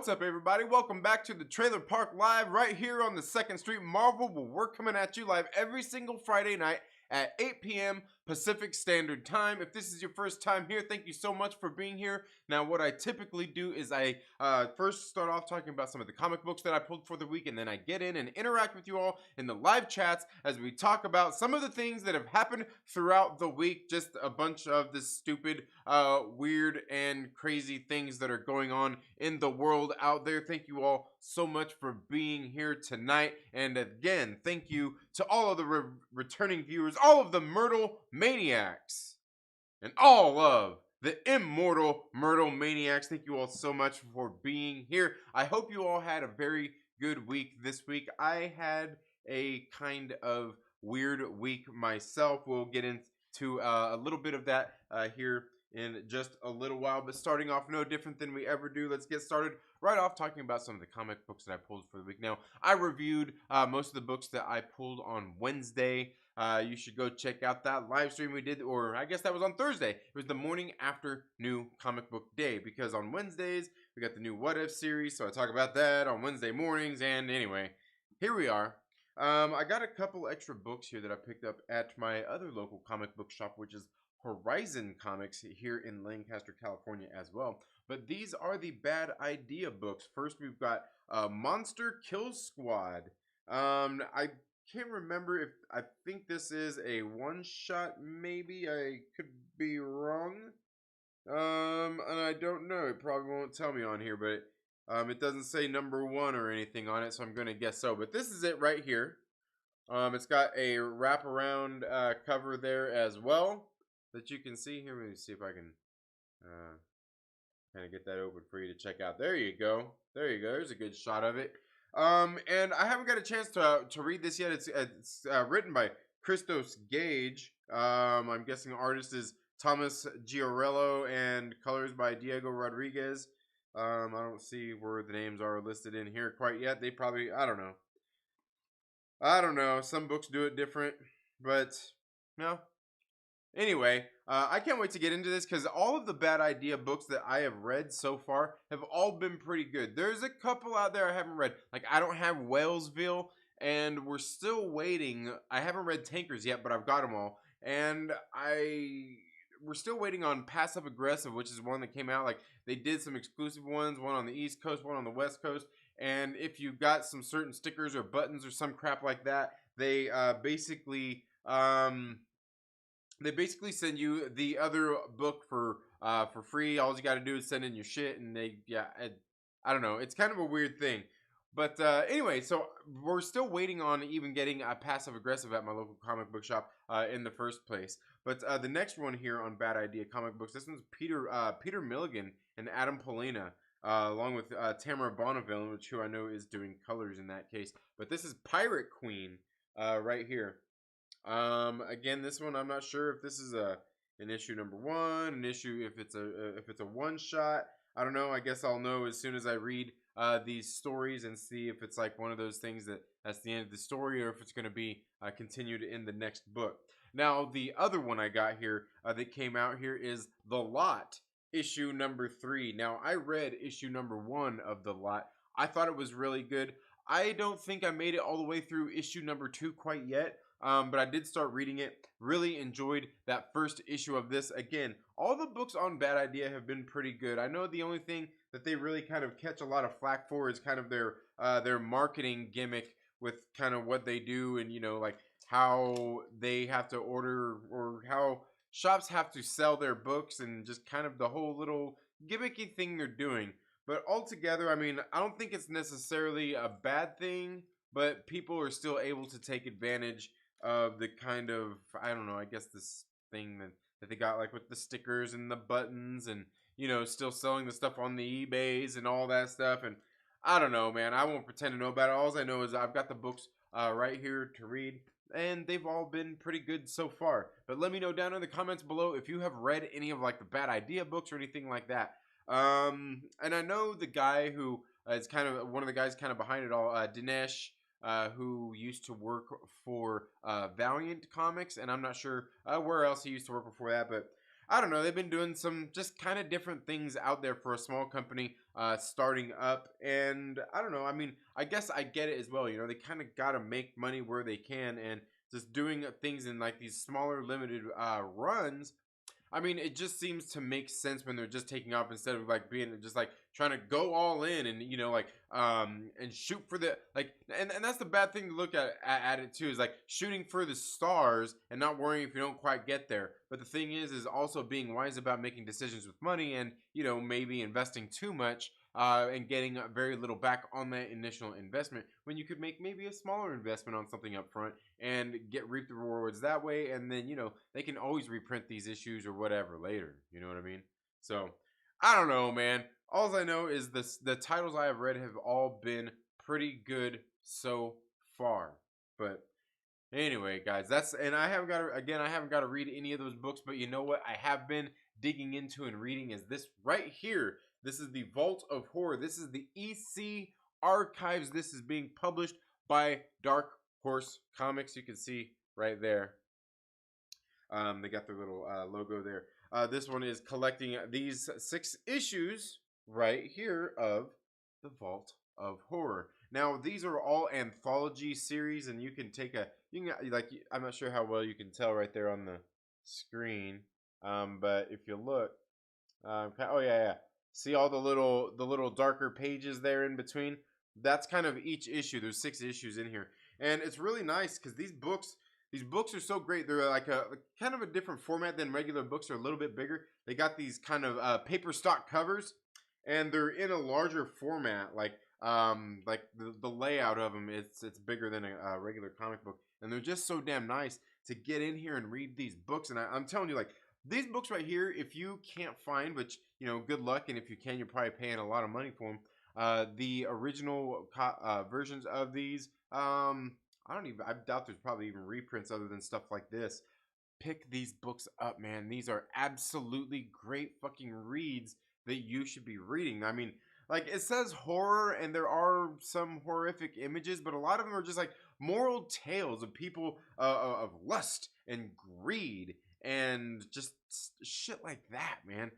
What's up, everybody? Welcome back to the Trailer Park Live right here on the 2nd Street Marvel, where we're coming at you live every single Friday night at 8 p.m. Pacific Standard Time. If this is your first time here, thank you so much for being here. Now, what I typically do is I first start off talking about some of the comic books that I pulled for the week, and then I get in and interact with you all in the live chats as we talk about some of the things that have happened throughout the week. Just a bunch of the stupid, weird, and crazy things that are going on in the world out there. Thank you all so much for being here tonight. And again, thank you to all of the returning viewers, all of the Myrtle Maniacs, and all of the immortal Myrtle Maniacs. Thank you all so much for being here. I hope you all had a very good week this week. I had a kind of weird week myself. We'll get into a little bit of that here in just a little while, but starting off no different than we ever do, let's get started right off talking about some of the comic books that I pulled for the week. Now, I reviewed most of the books that I pulled on Wednesday. You should go check out that live stream we did, or I guess that was on Thursday. It was the morning after New Comic Book Day, because on Wednesdays we got the new What If series, so I talk about that on Wednesday mornings. And anyway, here we are. I got a couple extra books here that I picked up at my other local comic book shop, which is Horizon Comics here in Lancaster, California as well. But these are the Bad Idea books. First, we've got Monster Kill Squad. I can't remember if I think this is a one-shot, maybe. I could be wrong. And I don't know. It probably won't tell me on here, but it doesn't say number 1 or anything on it, so I'm going to guess so. But this is it right here. It's got a wraparound cover there as well that you can see here. Let me see if I can kind of get that open for you to check out. There you go. There you go. There's a good shot of it. And I haven't got a chance to read this yet. It's written by Christos Gage. I'm guessing the artist is Thomas Giorello, and colors by Diego Rodriguez. I don't see where the names are listed in here quite yet. They probably, I don't know. Some books do it different, but no. Anyway, I can't wait to get into this, because all of the Bad Idea books that I have read so far have all been pretty good. There's a couple out there I haven't read. Like, I don't have Whalesville, and we're still waiting. I haven't read Tankers yet, but I've got them all. And we're still waiting on Passive Aggressive, which is one that came out. Like, they did some exclusive ones, one on the East Coast, one on the West Coast. And if you got some certain stickers or buttons or some crap like that, they basically send you the other book for free. All you got to do is send in your shit, and I don't know. It's kind of a weird thing. But anyway, so we're still waiting on even getting a Passive Aggressive at my local comic book shop in the first place. But the next one here on Bad Idea comic books, this one's Peter Milligan and Adam Polina, along with Tamara Bonneville, who I know is doing colors in that case. But this is Pirate Queen right here. Again, this one I'm not sure if this is an issue number 1, an issue if it's a one shot. I don't know. I guess I'll know as soon as I read these stories and see if it's like one of those things that's the end of the story, or if it's going to be continued in the next book. Now, the other one I got here that came out here is The Lot, issue number 3. Now, I read issue number 1 of The Lot. I thought it was really good. I don't think I made it all the way through issue number 2 quite yet. But I did start reading it. Really enjoyed that first issue of this. Again, all the books on Bad Idea have been pretty good. I know the only thing that they really kind of catch a lot of flack for is kind of their marketing gimmick with kind of what they do, and like how they have to order, or how shops have to sell their books, and just kind of the whole little gimmicky thing they're doing. But altogether, I mean, I don't think it's necessarily a bad thing, but people are still able to take advantage of the kind of, I don't know, I guess this thing that they got, like with the stickers and the buttons, and still selling the stuff on the eBays and all that stuff. And I don't know, man, I won't pretend to know about it. All I know is I've got the books right here to read, and they've all been pretty good so far. But let me know down in the comments below if you have read any of like the Bad Idea books or anything like that. And I know the guy who is kind of one of the guys kind of behind it all, Dinesh, who used to work for Valiant Comics, and I'm not sure where else he used to work before that, but I don't know, they've been doing some just kind of different things out there for a small company starting up. And I don't know, I mean, I guess I get it as well. You know, they kind of got to make money where they can, and just doing things in like these smaller limited runs. I mean, it just seems to make sense when they're just taking off instead of like being just like trying to go all in and like and shoot for the like and that's the bad thing to look at it too, is like shooting for the stars and not worrying if you don't quite get there. But the thing is also being wise about making decisions with money, and maybe investing too much and getting very little back on that initial investment, when you could make maybe a smaller investment on something up front and reap the rewards that way. And then they can always reprint these issues or whatever later. You know what I mean? So I don't know, man. All I know is the titles I have read have all been pretty good so far. But anyway, guys, and I haven't got to read any of those books, but you know what I have been digging into and reading is this right here. This is the Vault of Horror. This is the EC Archives. This is being published by Dark Horse Comics. You can see right there. They got their little logo there. This one is collecting these 6 issues right here of the Vault of Horror. Now, these are all anthology series, and you can I'm not sure how well you can tell right there on the screen, but if you look, oh yeah, see all the little darker pages there in between? That's kind of each issue. There's 6 issues in here, and it's really nice because these books are so great. They're like a kind of a different format than regular books. They're a little bit bigger. They got these kind of paper stock covers, and they're in a larger format. Like the layout of them, it's bigger than a regular comic book, and they're just so damn nice to get in here and read these books. And I'm telling you, like, these books right here, if you can't find, which good luck, and if you can, you're probably paying a lot of money for them. The original versions of these, I doubt there's probably even reprints other than stuff like this. Pick these books up, man. These are absolutely great fucking reads that you should be reading. I mean, like, it says horror, and there are some horrific images, but a lot of them are just like moral tales of people of lust and greed and just shit like that, man.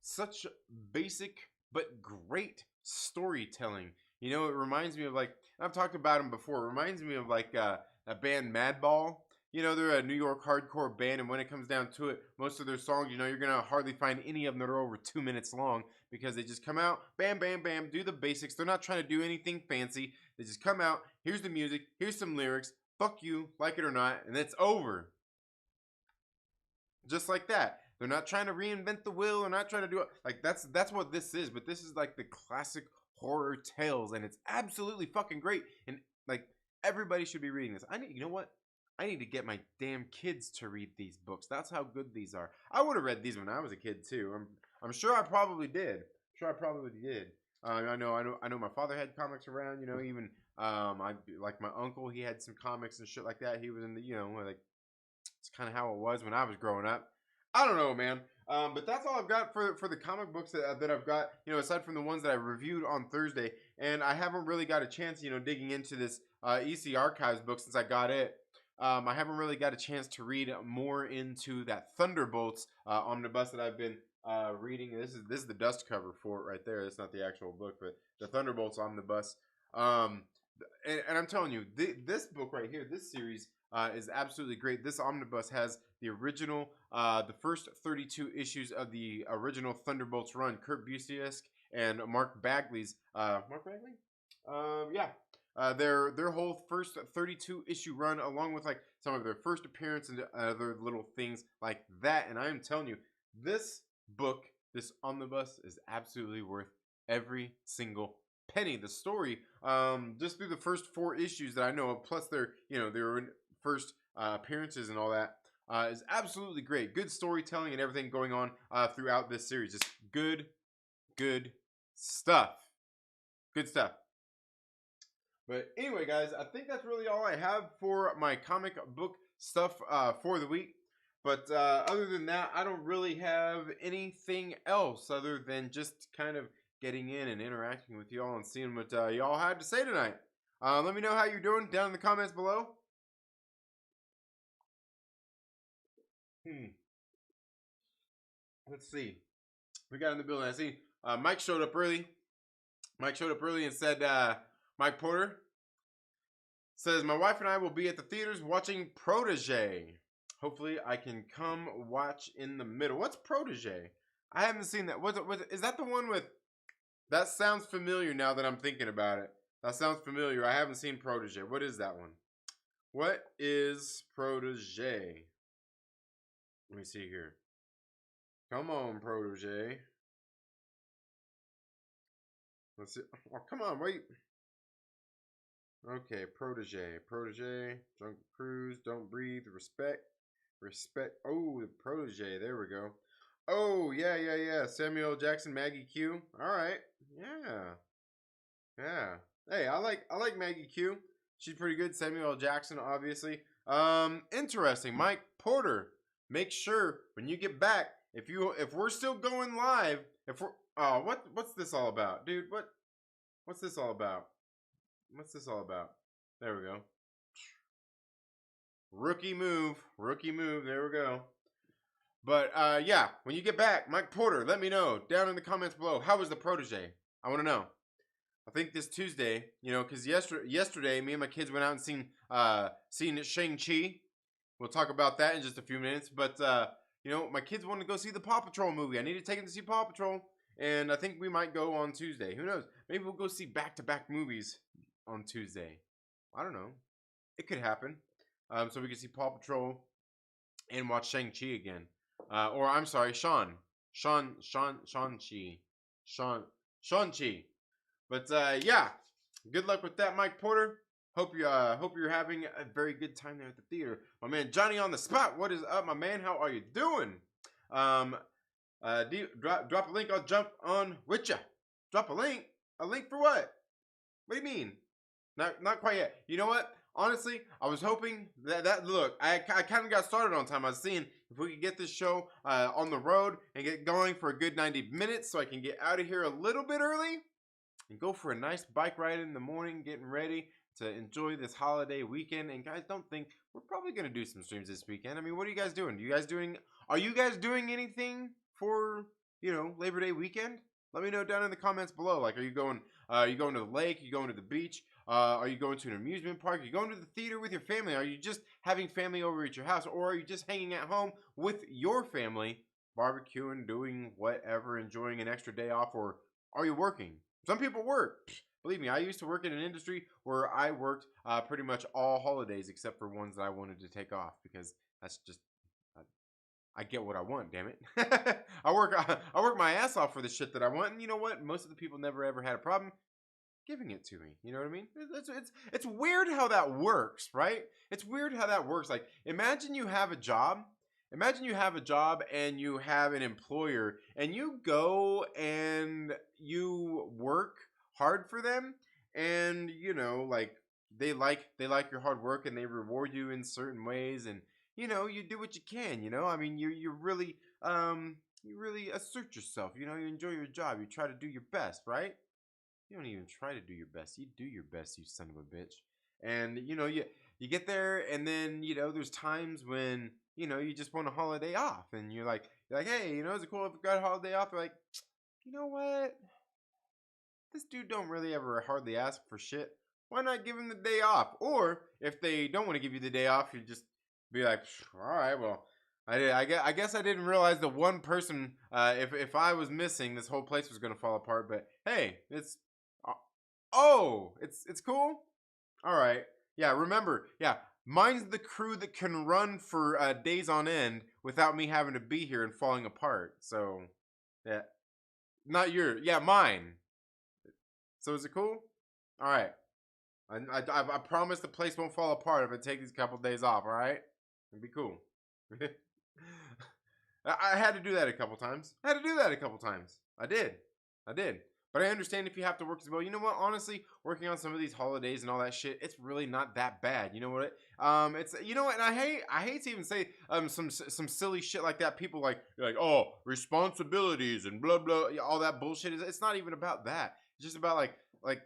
Such basic but great storytelling. It reminds me of, like, I've talked about them before. It reminds me of like a band, Madball. They're a New York hardcore band, and when it comes down to it, most of their songs, you're gonna hardly find any of them that are over 2 minutes long, because they just come out, bam, bam, bam, do the basics. They're not trying to do anything fancy. They just come out, here's the music, here's some lyrics, fuck you, like it or not, and it's over. Just like that. They're not trying to reinvent the wheel. They're not trying to do it. Like, that's what this is. But this is like the classic horror tales, and it's absolutely fucking great. And like, everybody should be reading this. You know what? I need to get my damn kids to read these books. That's how good these are. I would have read these when I was a kid too. I'm sure I probably did. I know my father had comics around. Even I like my uncle. He had some comics and shit like that. He was in the like, it's kind of how it was when I was growing up. I don't know, man. But that's all I've got for the comic books that I've got, aside from the ones that I reviewed on Thursday. And I haven't really got a chance, digging into this EC Archives book since I got it. I haven't really got a chance to read more into that Thunderbolts omnibus that I've been reading. This is the dust cover for it right there. It's not the actual book, but the Thunderbolts omnibus. And I'm telling you, this book right here, this series is absolutely great. This omnibus has the original, the first 32 issues of the original Thunderbolts run. Kurt Busiek and Mark Bagley's. Mark Bagley? Yeah. Their whole first 32 issue run, along with like some of their first appearance and other little things like that. And I'm telling you, this book, this omnibus, is absolutely worth every single penny. The story, just through the first 4 issues that I know of, plus their first appearances and all that, is absolutely great. Good storytelling and everything going on throughout this series. Just good stuff. Good stuff. But anyway, guys, I think that's really all I have for my comic book stuff for the week. But other than that, I don't really have anything else other than just kind of getting in and interacting with y'all and seeing what y'all had to say tonight. Let me know how you're doing down in the comments below. Let's see. We got in the building. I see Mike showed up early. Mike showed up early and said, Mike Porter says, my wife and I will be at the theaters watching Protege. Hopefully I can come watch in the middle. What's Protege? I haven't seen that. Is that the one with... That sounds familiar now that I'm thinking about it. That sounds familiar. I haven't seen Protege. What is that one? What is Protege? Let me see here. Come on, Protege. Let's see. Oh, come on, wait. Okay, Protege. Protege. Drunk Cruise. Don't Breathe. Respect. Respect. Oh, the Protege. There we go. Oh, yeah. Samuel L. Jackson, Maggie Q. All right. Yeah. Hey, I like Maggie Q. She's pretty good. Samuel L. Jackson, obviously. Interesting. Mike Porter. Make sure when you get back, if we're still going live, what's this all about, dude? What's this all about? What's this all about? There we go. Rookie move. There we go. But yeah, when you get back, Mike Porter, let me know down in the comments below. How was the Protege? I want to know. I think this Tuesday, because yesterday me and my kids went out and seen Shang-Chi. We'll talk about that in just a few minutes. But my kids wanted to go see the Paw Patrol movie. I need to take them to see Paw Patrol, and I think we might go on Tuesday. Who knows? Maybe we'll go see back-to-back movies on Tuesday. I don't know. It could happen. So we can see Paw Patrol and watch Shang-Chi again. Or I'm sorry, Shang-Chi. But yeah, good luck with that, Mike Porter. Hope you're having a very good time there at the theater. My man Johnny on the spot. What is up, my man? How are you doing? Drop a link. I'll jump on with ya. Drop a link. A link for what? What do you mean? Not quite yet. You know what? Honestly, I was hoping that look, I kind of got started on time. I was seeing if we could get this show on the road and get going for a good 90 minutes so I can get out of here a little bit early and go for a nice bike ride in the morning, getting ready to enjoy this holiday weekend. And guys, don't think we're probably going to do some streams this weekend. I mean, what are you guys doing? Are you guys doing anything for, Labor Day weekend? Let me know down in the comments below. Like, are you going to the lake? Are you going to the beach? Are you going to an amusement park? Are you going to the theater with your family? Are you just having family over at your house? Or are you just hanging at home with your family, barbecuing, doing whatever, enjoying an extra day off? Or are you working? Some people work. Believe me, I used to work in an industry where I worked pretty much all holidays except for ones that I wanted to take off because that's just... I get what I want, damn it. I work my ass off for the shit that I want, and you know what? Most of the people never ever had a problem giving it to me. You know what I mean? It's weird how that works, right? It's weird how that works. Like, imagine you have a job. Imagine you have a job and you have an employer, and you go and you work hard for them, and they like your hard work and they reward you in certain ways, and you do what you can, I mean, you really assert yourself, you enjoy your job, you try to do your best, right? You don't even try to do your best, you do your best, you son of a bitch. And you get there, and then there's times when you just want a holiday off, and you're like, hey, is it cool if we got a holiday off? They're like, you know what, this dude don't really ever hardly ask for shit, why not give him the day off? Or if they don't want to give you the day off, you just be like, all right, well, I guess I didn't realize the one person, if I was missing, this whole place was gonna fall apart. But hey, it's cool. All right, yeah. Remember, yeah, mine's the crew that can run for days on end without me having to be here and falling apart. So yeah, not your, yeah, mine. So is it cool? All right. I promise the place won't fall apart if I take these couple days off. All right. It'd be cool. I had to do that a couple times. I did. But I understand if you have to work as well. You know what? Honestly, working on some of these holidays and all that shit, it's really not that bad. You know what? It's and I hate to even say some silly shit like that. People like oh, responsibilities and blah blah, all that bullshit. It's not even about that. It's just about like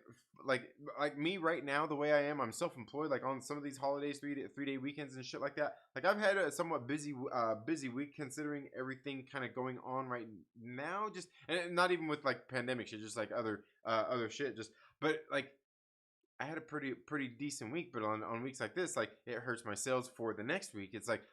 like me right now, the way I am, I'm self-employed. Like on some of these holidays, three day weekends and shit like that. Like I've had a somewhat busy week considering everything kind of going on right now. Just and not even with like pandemic shit, just like other shit. Just but like I had a pretty decent week, but on weeks like this, like it hurts my sales for the next week. It's like,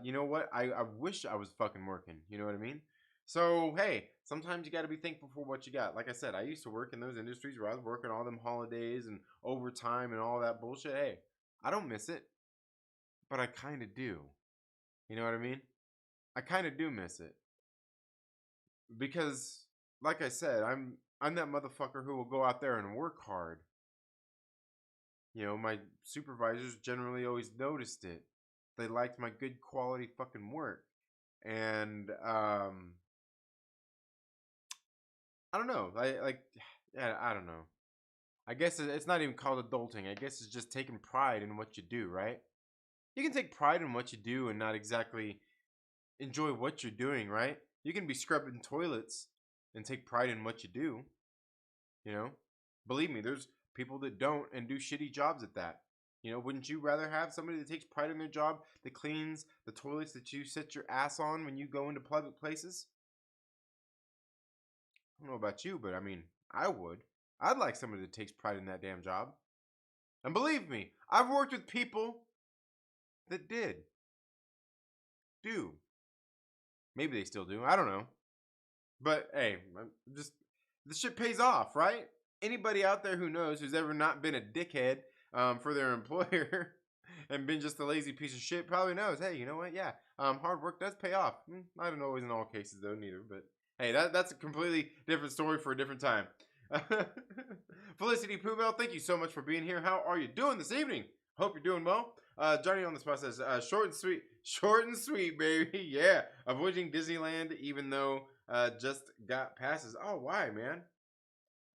you know what? I wish I was fucking working. You know what I mean? So hey, sometimes you got to be thankful for what you got. Like I said, I used to work in those industries where I was working all them holidays and overtime and all that bullshit. Hey, I don't miss it, but I kind of do. You know what I mean? I kind of do miss it because, like I said, I'm that motherfucker who will go out there and work hard. You know, my supervisors generally always noticed it. They liked my good quality fucking work. And I don't know. Yeah, I don't know. I guess it's not even called adulting. I guess it's just taking pride in what you do, right? You can take pride in what you do and not exactly enjoy what you're doing, right? You can be scrubbing toilets and take pride in what you do, you know? Believe me, there's people that don't and do shitty jobs at that. You know, wouldn't you rather have somebody that takes pride in their job that cleans the toilets that you sit your ass on when you go into public places? I don't know about you, but I mean, I would. I'd like somebody that takes pride in that damn job. And believe me, I've worked with people that do. Maybe they still do. I don't know. But hey, just this shit pays off, right? Anybody out there who knows who's ever not been a dickhead for their employer and been just a lazy piece of shit probably knows. Hey, you know what? Yeah, hard work does pay off. I don't always in all cases though, neither. But hey, that's a completely different story for a different time. Felicity Poobell, thank you so much for being here. How are you doing this evening? Hope you're doing well. Johnny on the spot says, short and sweet, baby. Yeah, avoiding Disneyland even though just got passes. Oh, why, man?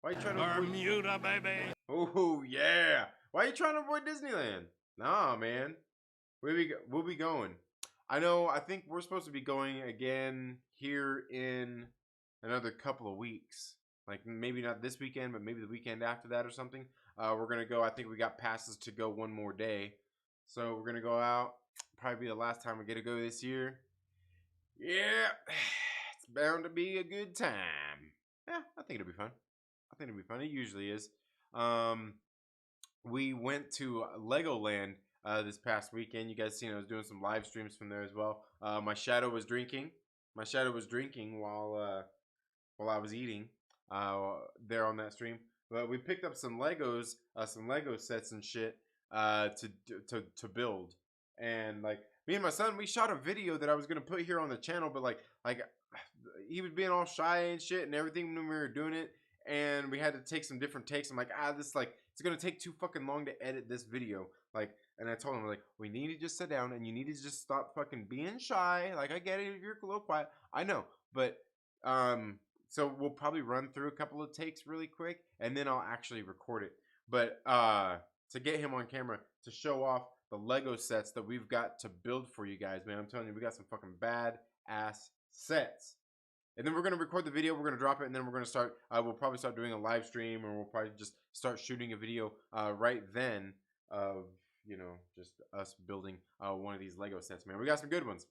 Why are you trying to avoid Bermuda, baby? Oh, yeah. Why are you trying to avoid Disneyland? Nah, man. We'll be going. I know, I think we're supposed to be going again here in another couple of weeks. Like maybe not this weekend, but maybe the weekend after that or something. We're going to go. I think we got passes to go one more day. So we're going to go out. Probably be the last time we get to go this year. Yeah. It's bound to be a good time. Yeah, I think it'll be fun. It usually is. We went to Legoland this past weekend. You guys seen I was doing some live streams from there as well. My shadow was drinking. While I was eating there on that stream. But we picked up some Legos, some Lego sets and shit to build. And like me and my son, we shot a video that I was gonna put here on the channel, but like he was being all shy and shit and everything when we were doing it, and we had to take some different takes. I'm like, this like it's gonna take too fucking long to edit this video. Like, and I told him like, we need to just sit down and you need to just stop fucking being shy. Like, I get it if you're a little quiet, I know, but so we'll probably run through a couple of takes really quick, and then I'll actually record it. But to get him on camera to show off the Lego sets that we've got to build for you guys, man, I'm telling you, we got some fucking bad ass sets. And then we're gonna record the video, we're gonna drop it, and then we're gonna start. We'll probably start doing a live stream, or we'll probably just start shooting a video right then of just us building one of these Lego sets, man. We got some good ones.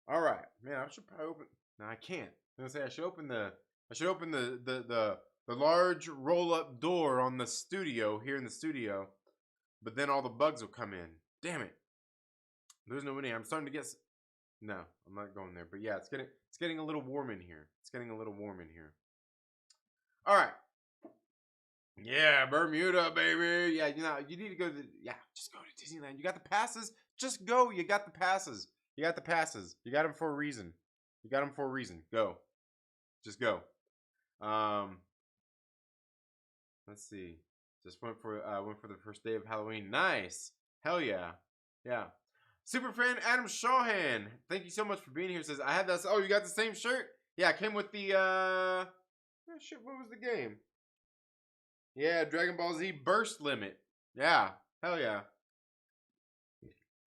All right, man. I should probably open. No, I can't. I was gonna say I should open the large roll up door on the studio here in the studio, but then all the bugs will come in. Damn it. There's no winning. I'm starting to get. No, I'm not going there. But yeah, it's getting a little warm in here. All right. Yeah, Bermuda, baby. Yeah, you need to go to. Just go to Disneyland. You got the passes. Just go. You got the passes. You got them for a reason. Go. Just go. Let's see. Just went for the first day of Halloween. Nice. Hell yeah. Yeah. Superfan Adam Shawhan, thank you so much for being here. Says I had that. Oh, you got the same shirt? Yeah, it came with the shit. What was the game? Yeah, Dragon Ball Z Burst Limit. Yeah, hell yeah.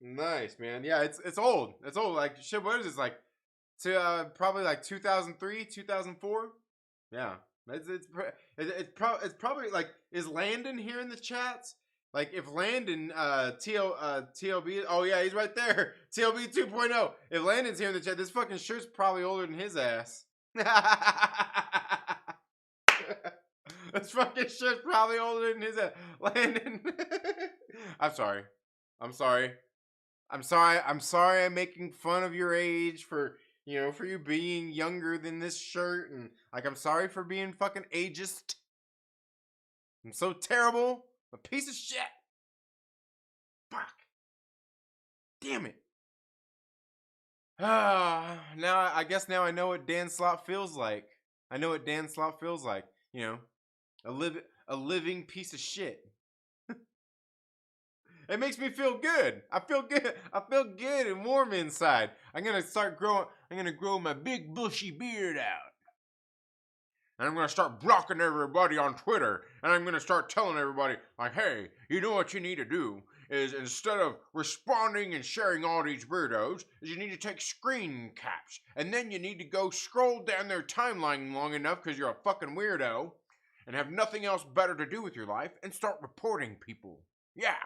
Nice, man. Yeah, it's old. Like shit. What is this? Like to probably like 2003, 2004. Yeah, it's probably like, is Landon here in the chats? Like if Landon TLB, oh yeah, he's right there. TLB 2.0. If Landon's here in the chat, this fucking shirt's probably older than his ass. This fucking shit's probably older than his ass. Landon. I'm sorry. I'm sorry. I'm sorry. I'm sorry. I'm making fun of your age for for you being younger than this shirt, and like I'm sorry for being fucking ageist. I'm so terrible. A piece of shit. Fuck. Damn it. Now I guess now I know what Dan Slott feels like. I know what Dan Slott feels like. A living piece of shit. It makes me feel good. I feel good. I feel good and warm inside. I'm gonna grow my big bushy beard out. And I'm gonna start blocking everybody on Twitter. And I'm gonna start telling everybody, like, hey, you know what you need to do is, instead of responding and sharing all these weirdos, is you need to take screen caps. And then you need to go scroll down their timeline long enough, because you're a fucking weirdo, and have nothing else better to do with your life, and start reporting people. Yeah.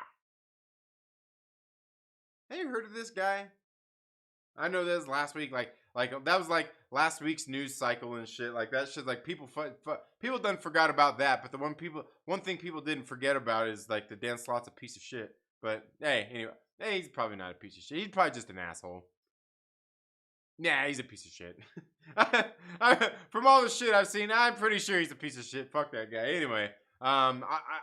Have you heard of this guy? I know this last week, like that was like last week's news cycle and shit. Like that shit, like people done forgot about that. But the one thing people didn't forget about is like the Dan Slott's a piece of shit. But hey, anyway, hey, he's probably not a piece of shit. He's probably just an asshole. Yeah, he's a piece of shit. From all the shit I've seen, I'm pretty sure he's a piece of shit. Fuck that guy. Anyway, I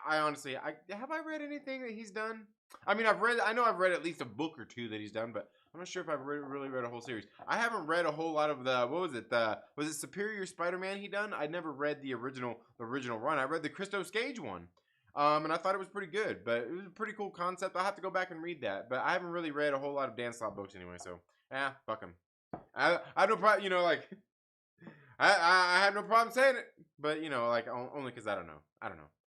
honestly, have I read anything that he's done? I mean, I know I've read at least a book or two that he's done, but I'm not sure if I've really read a whole series. I haven't read a whole lot of what was it? Was it Superior Spider-Man he done? I never read the original run. I read the Christos Gage one. And I thought it was pretty good, but it was a pretty cool concept. I'll have to go back and read that, but I haven't really read a whole lot of Dan Slott books anyway, so fuck him. I have no problem, like, I have no problem saying it, but like only because I don't know.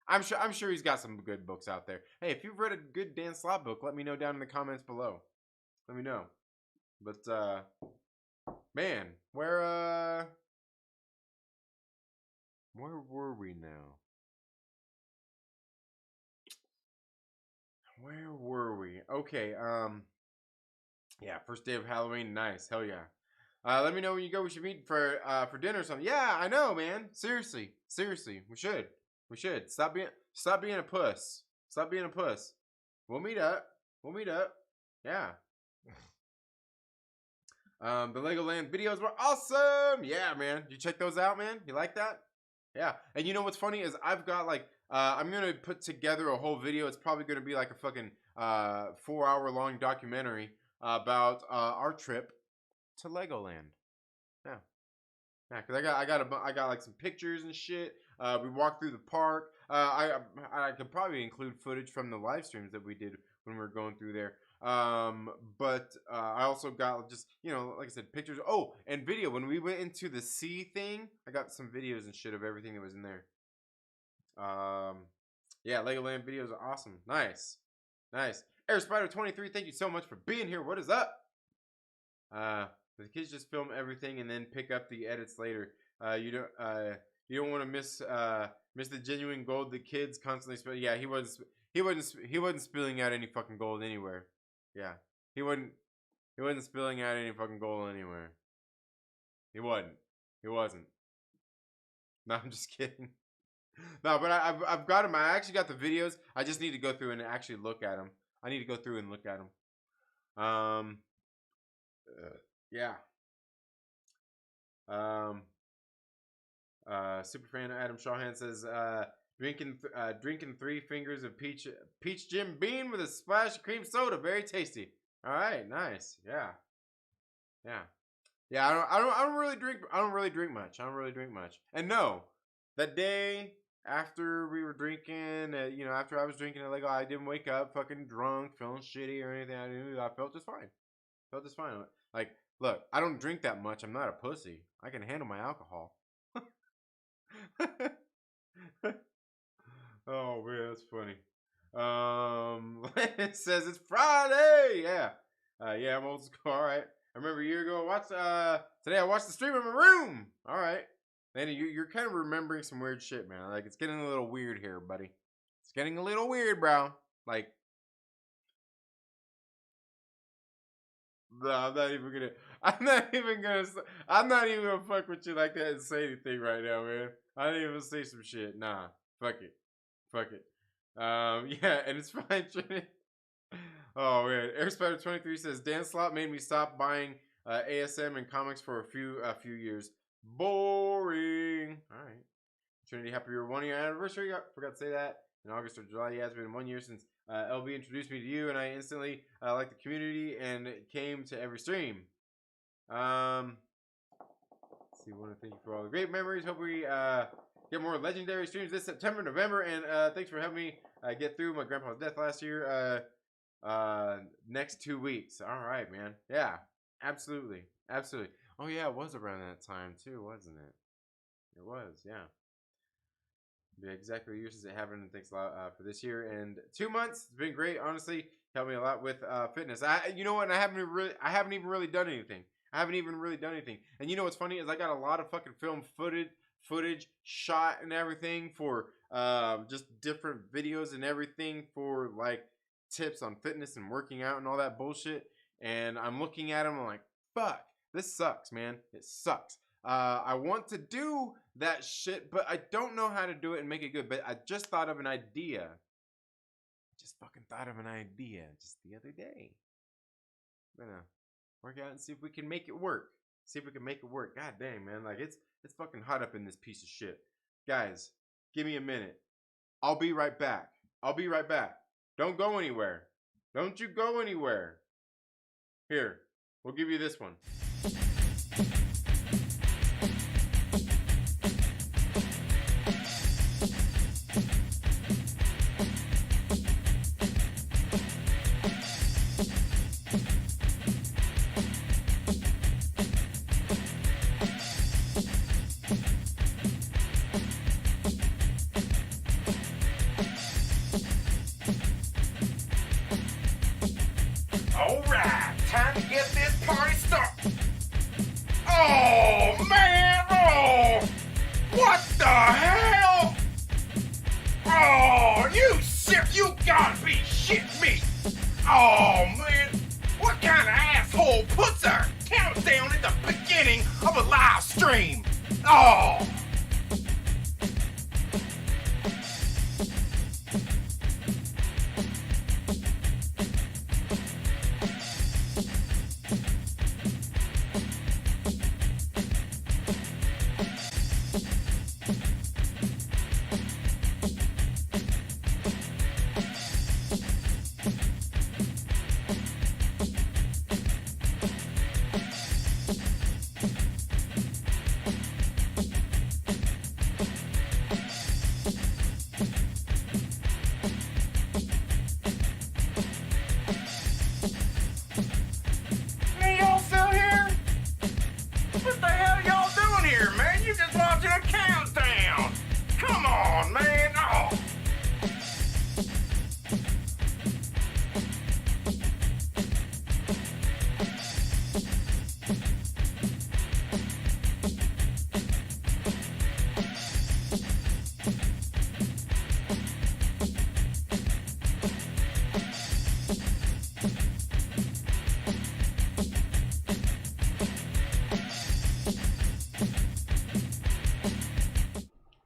I'm sure he's got some good books out there. Hey, if you've read a good Dan Slott book, let me know down in the comments below. Let me know. But man, where were we now? Where were we? Okay, yeah, first day of Halloween, nice, hell yeah. Let me know when you go. We should meet for dinner or something. Yeah, I know, man. Seriously, we should. Stop being a puss. Stop being a puss. We'll meet up. Yeah. The Legoland videos were awesome. Yeah, man. You check those out, man? You like that? Yeah. And you know what's funny is I've got like I'm gonna put together a whole video. It's probably gonna be like a fucking 4-hour long documentary about our trip to Legoland. Yeah. Yeah, cause I got like some pictures and shit. We walked through the park. I could probably include footage from the live streams that we did when we were going through there. But I also got just like I said, pictures. Oh, and video. When we went into the sea thing, I got some videos and shit of everything that was in there. Yeah, Legoland videos are awesome. Nice. Air Spider 23, thank you so much for being here. What is up? The kids just film everything and then pick up the edits later. You don't want to miss the genuine gold the kids constantly spill. Yeah, he wasn't spilling out any fucking gold anywhere. Yeah, he wasn't spilling out any fucking gold anywhere. He wasn't. No, I'm just kidding. No, but I've got him. I actually got the videos. I just need to go through and actually look at them. Yeah. Superfan Adam Shawhan says, drinking 3 fingers of peach Jim Beam with a splash of cream soda, very tasty. All right, nice. Yeah. I don't really drink much. And no, that day after we were drinking, after I was drinking at Lego, I didn't wake up fucking drunk, feeling shitty or anything. I felt just fine. Like, look, I don't drink that much. I'm not a pussy. I can handle my alcohol. Oh man, that's funny. It says it's Friday. Yeah. Yeah, I'm old school. All right. I remember a year ago. Today I watched the stream in my room. All right, man, you're kind of remembering some weird shit, man. Like it's getting a little weird here, buddy. It's getting a little weird, bro. Like, no, I'm not even gonna. I'm not even gonna fuck with you like that and say anything right now, man. I didn't even say some shit. Nah, fuck it, fuck it. Yeah, and it's fine. Oh man, Airspider23 says Dan Slott made me stop buying ASM and comics for a few years. Boring. All right. Trinity, happy your 1 year anniversary. I forgot to say that in August or July. Yeah, it's been 1 year since LB introduced me to you, and I instantly liked the community and came to every stream. Let's see, I want to thank you for all the great memories. Hope we get more legendary streams this September, November, and thanks for helping me get through my grandpa's death last year. Next 2 weeks. All right, man. Yeah, absolutely, absolutely. Oh yeah, it was around that time too, wasn't it? It was, yeah. Yeah, exactly a year since it happened, and thanks a lot for this year and 2 months. It's been great, honestly. Helped me a lot with fitness. You know what? I haven't even really done anything. And you know what's funny is I got a lot of fucking film footage shot and everything for just different videos and everything for like tips on fitness and working out and all that bullshit. And I'm looking at them, I'm like, fuck, this sucks, man. It sucks. I want to do that shit, but I don't know how to do it and make it good. But I just thought of an idea. Just fucking thought of an idea just the other day. I'm gonna work out and see if we can make it work. God dang, man. Like it's fucking hot up in this piece of shit. Guys, give me a minute. I'll be right back. Don't go anywhere. Don't you go anywhere. Here, we'll give you this one.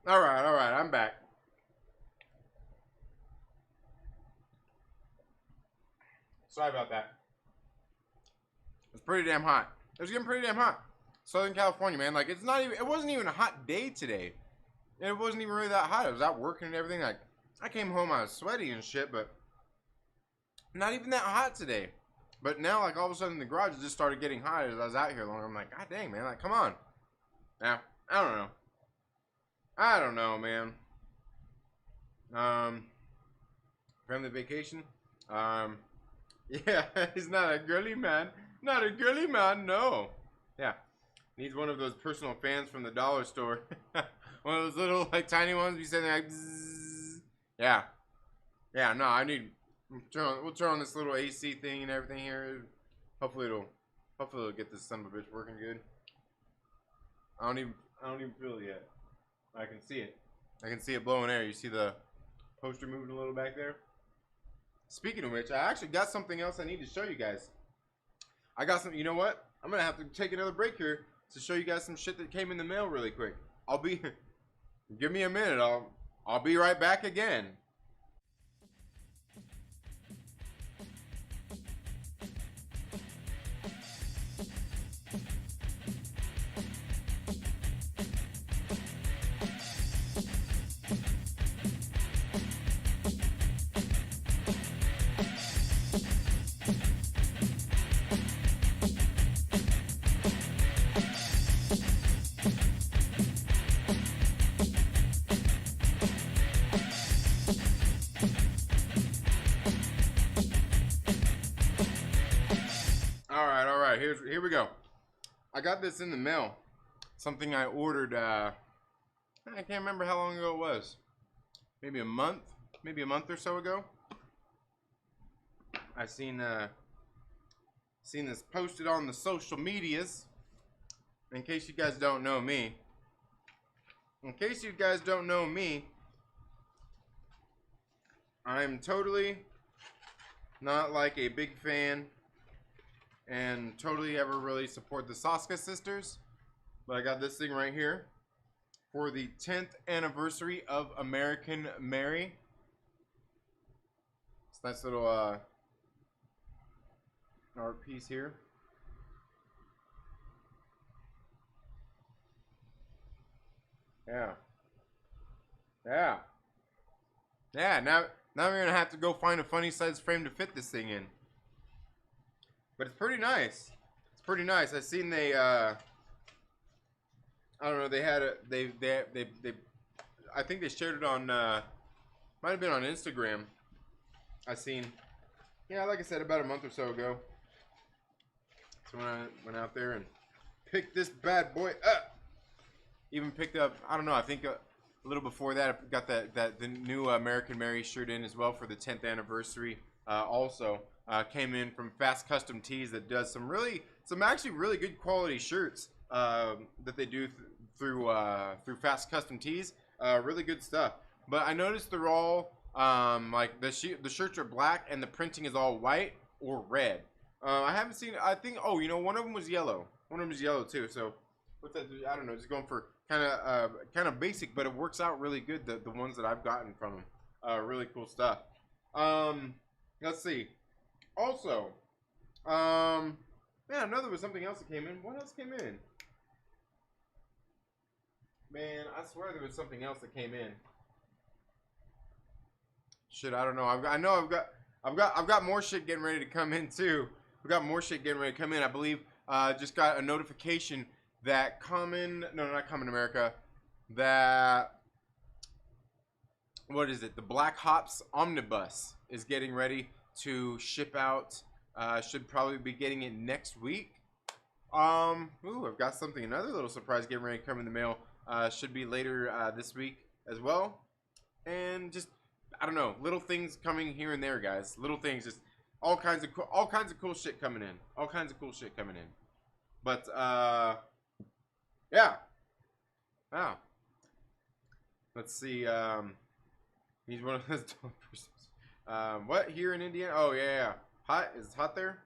All right, I'm back. Sorry about that. It's pretty damn hot. It was getting pretty damn hot. Southern California, man. Like, it wasn't even a hot day today. And it wasn't even really that hot. I was out working and everything. Like, I came home, I was sweaty and shit, but not even that hot today. But now, like, all of a sudden, the garage just started getting hot as I was out here longer. I'm like, God dang, man. Like, come on. Now, I don't know, man. Family vacation. Yeah, he's not a girly man. Not a girly man, no. Yeah. Needs one of those personal fans from the dollar store. One of those little, like, tiny ones. You say like, bzzz. Yeah. Yeah, no, we'll turn on this little AC thing and everything here. Hopefully it'll Hopefully it'll get this son of a bitch working good. I don't even feel it yet. I can see it. I can see it blowing air. You see the poster moving a little back there? Speaking of which, I actually got something else I need to show you guys. I got some, you know what? I'm gonna have to take another break here to show you guys some shit that came in the mail really quick. Give me a minute. I'll be right back again. Here we go. I got this in the mail. Something I ordered, I can't remember how long ago it was. Maybe a month or so ago. I seen this posted on the social medias. In case you guys don't know me. I'm totally not like a big fan and totally ever really support the Valasquez sisters, but I got this thing right here for the 10th anniversary of American Mary. It's a nice little art piece here. Yeah. Now we're gonna have to go find a funny size frame to fit this thing in. But it's pretty nice. I seen they I don't know, they had I think they shared it on might have been on Instagram. I seen, yeah, like I said, about a month or so ago. So when I went out there and picked this bad boy up. Even picked up, I don't know, I think a little before that I got the new American Mary shirt in as well for the 10th anniversary. Also came in from Fast Custom Tees that does some actually really good quality shirts that they do through Fast Custom Tees. Really good stuff. But I noticed they're all like the shirts are black and the printing is all white or red. I haven't seen. I think. Oh, you know, one of them was yellow. One of them was yellow too. So what's that? I don't know. Just going for kind of basic, but it works out really good. The ones that I've gotten from them. Really cool stuff. Let's see. Also, man, I know there was something else that came in. What else came in? Man, I swear there was something else that came in. Shit, I don't know. I've got more shit getting ready to come in too. We got more shit getting ready to come in. I believe just got a notification that not Common America, that what is it? The Black Hops Omnibus is getting ready to ship out. Should probably be getting it next week. I've got another little surprise getting ready to come in the mail. Should be later this week as well. And just, I don't know, little things coming here and there, guys. Little things, just all kinds of cool shit coming in. But yeah. Wow. Let's see. He's one of those persons. What, here in Indiana? Oh yeah. Hot? Is it hot there?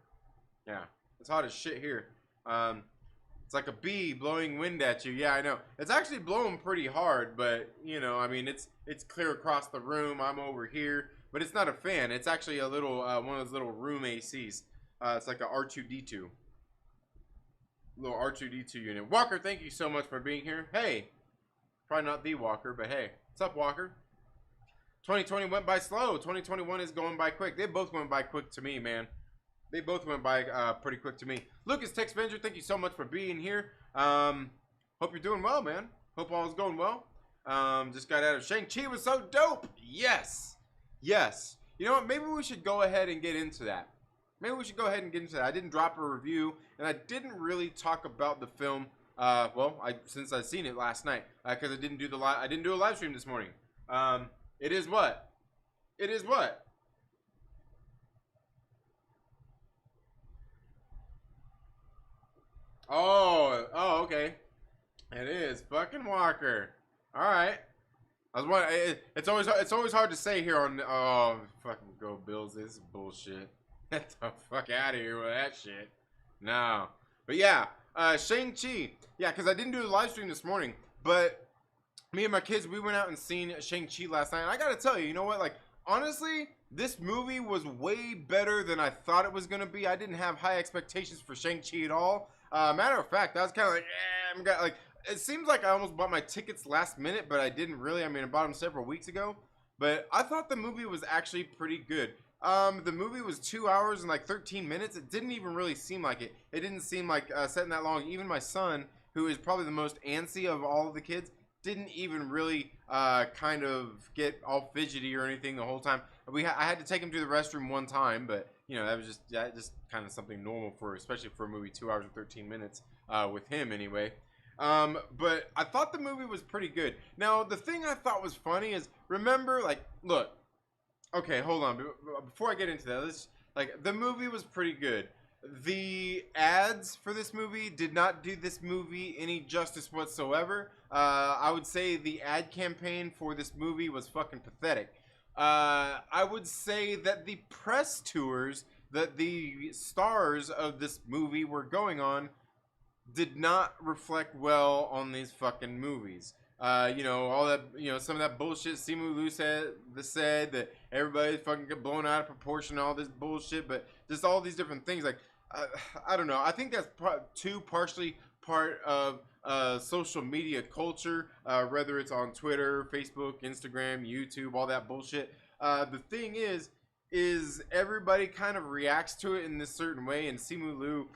Yeah. It's hot as shit here. It's like a bee blowing wind at you. Yeah, I know. It's actually blowing pretty hard, but you know, I mean, it's clear across the room. I'm over here, but it's not a fan. It's actually a little one of those little room ACs. It's like a R2D2. Little R2D2 unit. Walker, thank you so much for being here. Hey, probably not the Walker, but hey, what's up, Walker? 2020 went by slow. 2021 is going by quick. They both went by quick to me, man. They both went by pretty quick to me. Lucas Texvenger, thank you so much for being here. Hope you're doing well, man. Hope all is going well. Just got out of Shang-Chi was so dope. Yes. Yes. You know what? Maybe we should go ahead and get into that. I didn't drop a review, and I didn't really talk about the film. Since I seen it last night, because I didn't do a live stream this morning. It is what? Oh, okay. It is fucking Walker. All right. I was wondering. It's always hard to say here on. Oh, fucking go Bills. This is bullshit. Get the fuck out of here with that shit. No. But yeah, Shang-Chi. Yeah, because I didn't do a live stream this morning, but me and my kids, we went out and seen Shang-Chi last night. And I gotta tell you, you know what? Like, honestly, this movie was way better than I thought it was gonna be. I didn't have high expectations for Shang-Chi at all. Matter of fact, I was kind of like, like, it seems like I almost bought my tickets last minute, but I didn't really. I mean, I bought them several weeks ago. But I thought the movie was actually pretty good. The movie was 2 hours and like 13 minutes. It didn't even really seem like it. It didn't seem like setting that long. Even my son, who is probably the most antsy of all of the kids, didn't even really kind of get all fidgety or anything the whole time. I had to take him to the restroom one time, but you know that was just kind of something normal for, especially for a movie 2 hours and 13 minutes with him anyway. But I thought the movie was pretty good. Now the thing I thought was funny is, remember, like, look, okay, hold on, before I get into that, the movie was pretty good. The ads for this movie did not do this movie any justice whatsoever. I would say the ad campaign for this movie was fucking pathetic. I would say that the press tours that the stars of this movie were going on did not reflect well on these fucking movies. You know, all that, you know, some of that bullshit Simu Liu said that everybody fucking get blown out of proportion, all this bullshit, but just all these different things. Like, I don't know. I think that's partially part of social media culture, whether it's on Twitter, Facebook, Instagram, YouTube, all that bullshit. The thing is everybody kind of reacts to it in this certain way, and Simu Liu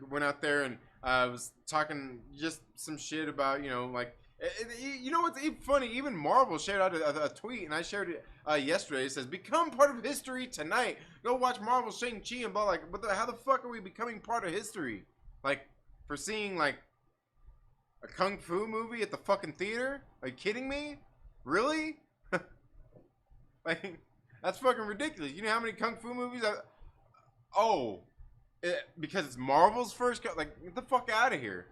went out there and was talking just some shit about, you know, like, you know what's funny? Even Marvel shared out a tweet, and I shared it yesterday. It says, "Become part of history tonight. Go watch Marvel Shang-Chi," and blah. Like, how the fuck are we becoming part of history? Like, for seeing like a kung fu movie at the fucking theater? Are you kidding me? Really? Like, that's fucking ridiculous. You know how many kung fu movies? Because it's Marvel's first. Like, get the fuck out of here.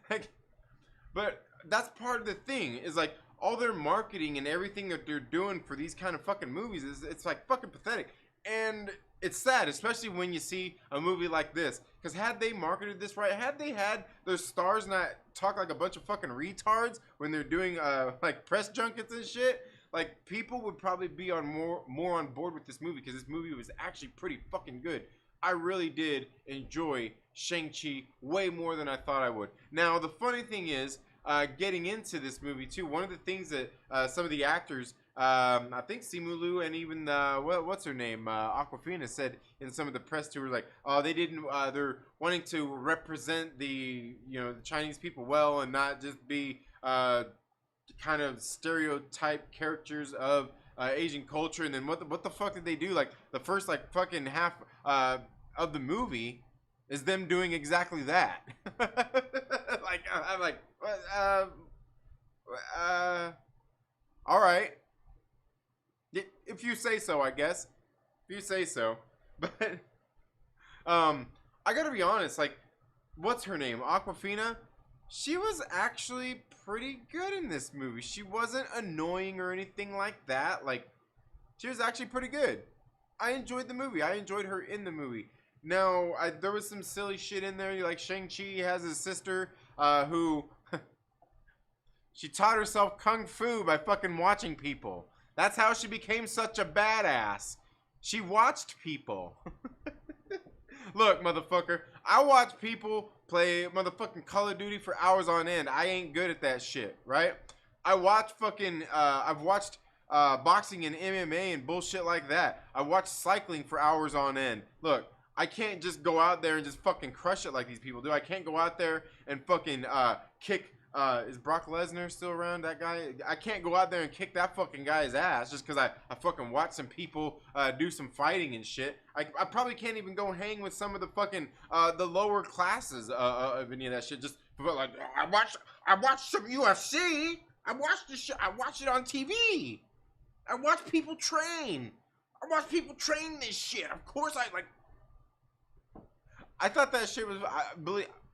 Like, but that's part of the thing, is like all their marketing and everything that they're doing for these kind of fucking movies it's like fucking pathetic. And it's sad, especially when you see a movie like this, because had they marketed this right, had they had their stars not talk like a bunch of fucking retards when they're doing like press junkets and shit, like, people would probably be on more on board with this movie, because this movie was actually pretty fucking good. I really did enjoy Shang-Chi way more than I thought I would. Now, the funny thing is, getting into this movie too, one of the things that some of the actors, I think Simu Liu and even what's her name, Awkwafina, said in some of the press tours, like, they didn't, they're wanting to represent the Chinese people well, and not just be kind of stereotype characters of Asian culture. And then what the fuck did they do? Like, the first like fucking half of the movie is them doing exactly that. Like, I'm like, all right, if you say so, I guess. If you say so. But I gotta be honest, like, what's her name, Awkwafina? She was actually pretty good in this movie. She wasn't annoying or anything like that. Like, she was actually pretty good. I enjoyed the movie. I enjoyed her in the movie. Now, there was some silly shit in there. Like, Shang-Chi has his sister who she taught herself kung fu by fucking watching people. That's how she became such a badass. She watched people. Look, motherfucker, I watch people play motherfucking Call of Duty for hours on end. I ain't good at that shit, right? I watch fucking, I've watched boxing and MMA and bullshit like that. I watch cycling for hours on end. Look, I can't just go out there and just fucking crush it like these people do. I can't go out there and fucking kick, is Brock Lesnar still around, that guy? I can't go out there and kick that fucking guy's ass just because I fucking watch some people do some fighting and shit. I probably can't even go hang with some of the fucking, the lower classes of any of that shit. Just like, I watched some UFC. I watched this shit. I watch it on TV. I watch people train. I watch people train this shit. Of course I thought that shit was,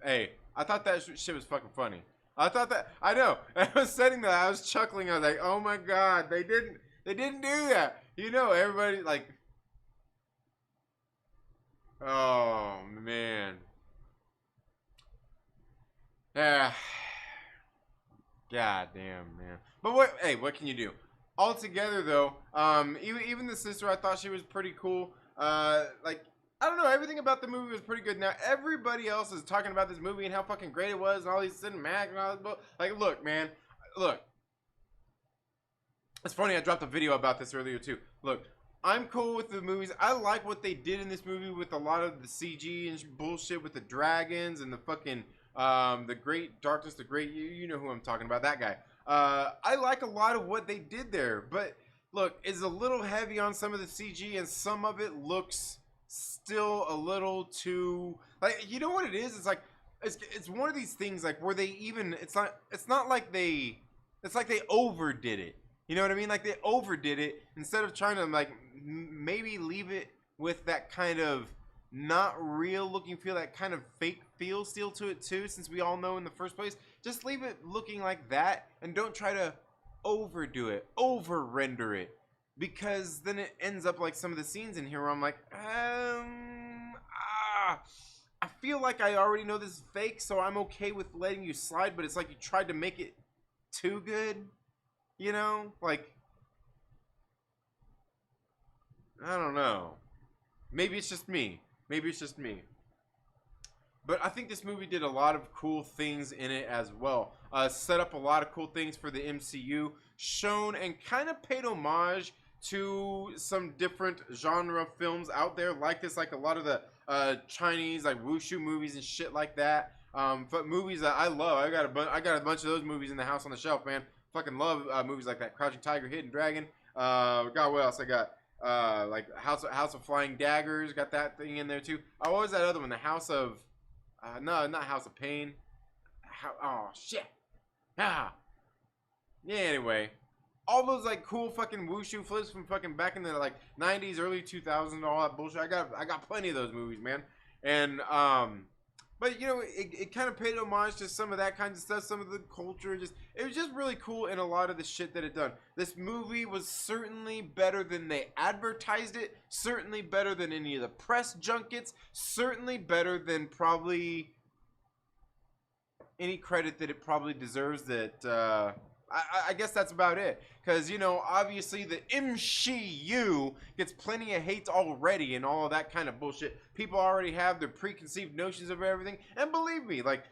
Hey, I thought that shit was fucking funny. I thought that, I know. I was saying that, I was chuckling. I was like, oh my god, they didn't do that. You know, everybody like, oh man, ah, god damn, man. But what? Hey, what can you do? Altogether, though, even the sister, I thought she was pretty cool. Like, I don't know, everything about the movie was pretty good. Now everybody else is talking about this movie and how fucking great it was, and all these cinematics and all this. Like, look, man, look. It's funny, I dropped a video about this earlier too. Look, I'm cool with the movies. I like what they did in this movie with a lot of the CG and bullshit with the dragons and the fucking the Great Darkness, the Great, you know who I'm talking about, that guy. I like a lot of what they did there, but look, it's a little heavy on some of the CG, and some of it looks still a little too, like, you know what it is? It's like it's one of these things like where they even, it's not like they, it's like they overdid it. You know what I mean? Like they overdid it instead of trying to like maybe leave it with that kind of not real looking feel, that kind of fake feel still to it too, since we all know in the first place. Just leave it looking like that and don't try to overdo it, over render it, because then it ends up like some of the scenes in here where I'm like, I feel like I already know this is fake, so I'm okay with letting you slide, but it's like you tried to make it too good. You know, like, I don't know. Maybe it's just me. Maybe it's just me. But I think this movie did a lot of cool things in it as well. Set up a lot of cool things for the MCU. Shown and kind of paid homage to some different genre films out there like this. Like a lot of the Chinese, like, wushu movies and shit like that. But movies that I love. I got a bunch of those movies in the house on the shelf, man. Fucking love movies like that. Crouching Tiger, Hidden Dragon. God, what else I got? Like House of Flying Daggers. Got that thing in there too. Oh, what was that other one? The House of... no, not House of Pain. Oh, shit. Yeah, anyway. All those, like, cool fucking wushu flips from fucking back in the, like, 90s, early 2000s, all that bullshit. I got plenty of those movies, man. And, but, you know, it kind of paid homage to some of that kind of stuff, some of the culture. It was just really cool in a lot of the shit that it done. This movie was certainly better than they advertised it, certainly better than any of the press junkets, certainly better than probably any credit that it probably deserves. That, I guess that's about it. Because, you know, obviously the MCU gets plenty of hate already and all of that kind of bullshit. People already have their preconceived notions of everything. And believe me, like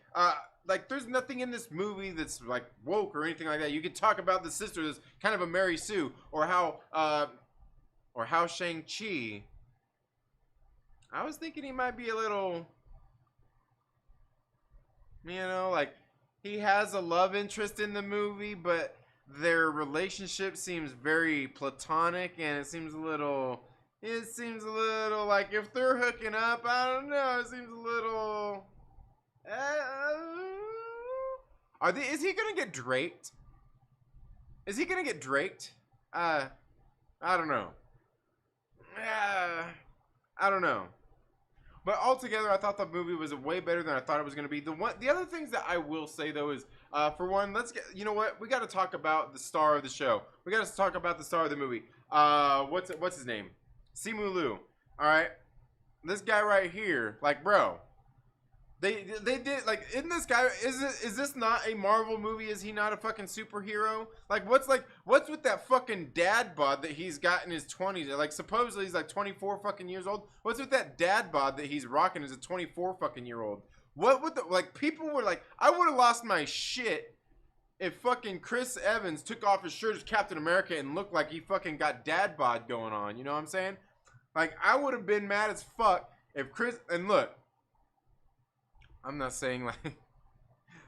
there's nothing in this movie that's, like, woke or anything like that. You could talk about the sister that's kind of a Mary Sue. Or how Shang-Chi, I was thinking he might be a little, you know, like, he has a love interest in the movie, but their relationship seems very platonic, and it seems a little like if they're hooking up, I don't know, it seems a little, is he gonna get draped? Is he gonna get draped? I don't know. I don't know. But altogether, I thought the movie was way better than I thought it was going to be. The other things that I will say, though, is, for one, you know what? We got to talk about the star of the show. We got to talk about the star of the movie. What's his name? Simu Liu. All right? This guy right here, like, bro, they did, like, isn't this guy, is this not a Marvel movie? Is he not a fucking superhero? Like, what's with that fucking dad bod that he's got in his 20s? Like, supposedly he's like 24 fucking years old. What's with that dad bod that he's rocking as a 24 fucking year old? What would like, people were like, I would have lost my shit if fucking Chris Evans took off his shirt as Captain America and looked like he fucking got dad bod going on. You know what I'm saying? Like, I would have been mad as fuck if Chris, and look, I'm not saying like,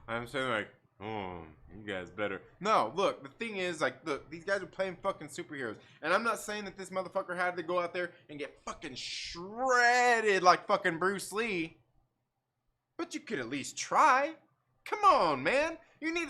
I'm saying like, oh, you guys better. No, look, the thing is, like, look, these guys are playing fucking superheroes. And I'm not saying that this motherfucker had to go out there and get fucking shredded like fucking Bruce Lee. But you could at least try. Come on, man. You need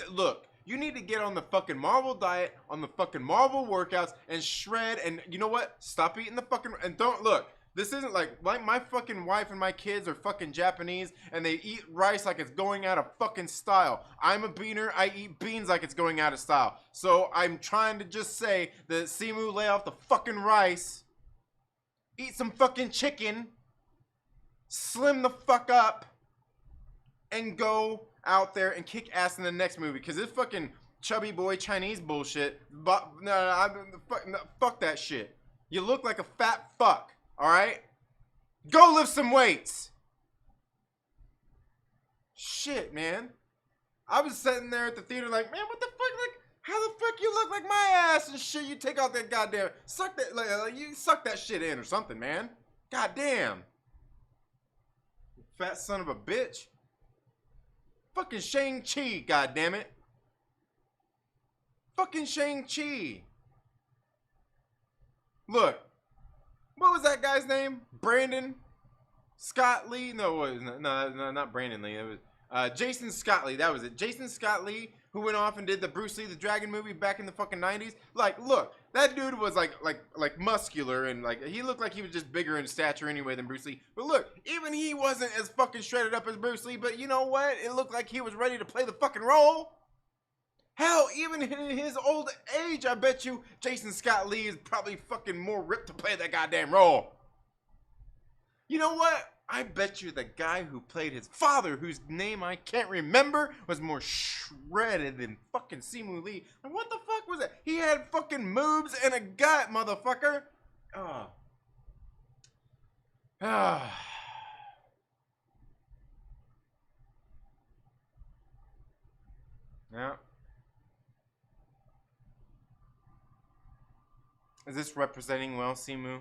to get on the fucking Marvel diet, on the fucking Marvel workouts, and shred. And you know what? Stop eating the fucking, and don't, look, This isn't like my fucking wife and my kids are fucking Japanese and they eat rice like it's going out of fucking style. I'm a beaner. I eat beans like it's going out of style. So I'm trying to just say that Simu, lay off the fucking rice. Eat some fucking chicken. Slim the fuck up. And go out there and kick ass in the next movie. Because this fucking chubby boy Chinese bullshit. Fuck that shit. You look like a fat fuck. Alright? Go lift some weights. Shit, man. I was sitting there at the theater like, man, what the fuck? Like, how the fuck you look like my ass and shit? You take out that goddamn, suck that, like, you suck that shit in or something, man. Goddamn. You fat son of a bitch. Fucking Shang-Chi, goddammit. Fucking Shang-Chi. Look. What was that guy's name? Brandon Scott Lee? No, it was not Brandon Lee. It was Jason Scott Lee. That was it. Jason Scott Lee, who went off and did the Bruce Lee the Dragon movie back in the fucking 90s. Like, look, that dude was like muscular and like he looked like he was just bigger in stature anyway than Bruce Lee. But look, even he wasn't as fucking shredded up as Bruce Lee. But you know what? It looked like he was ready to play the fucking role. Hell, even in his old age, I bet you Jason Scott Lee is probably fucking more ripped to play that goddamn role. You know what? I bet you the guy who played his father, whose name I can't remember, was more shredded than fucking Simu Lee. And what the fuck was that? He had fucking moves and a gut, motherfucker. Oh. Ah. Yeah. Is this representing well, Simu?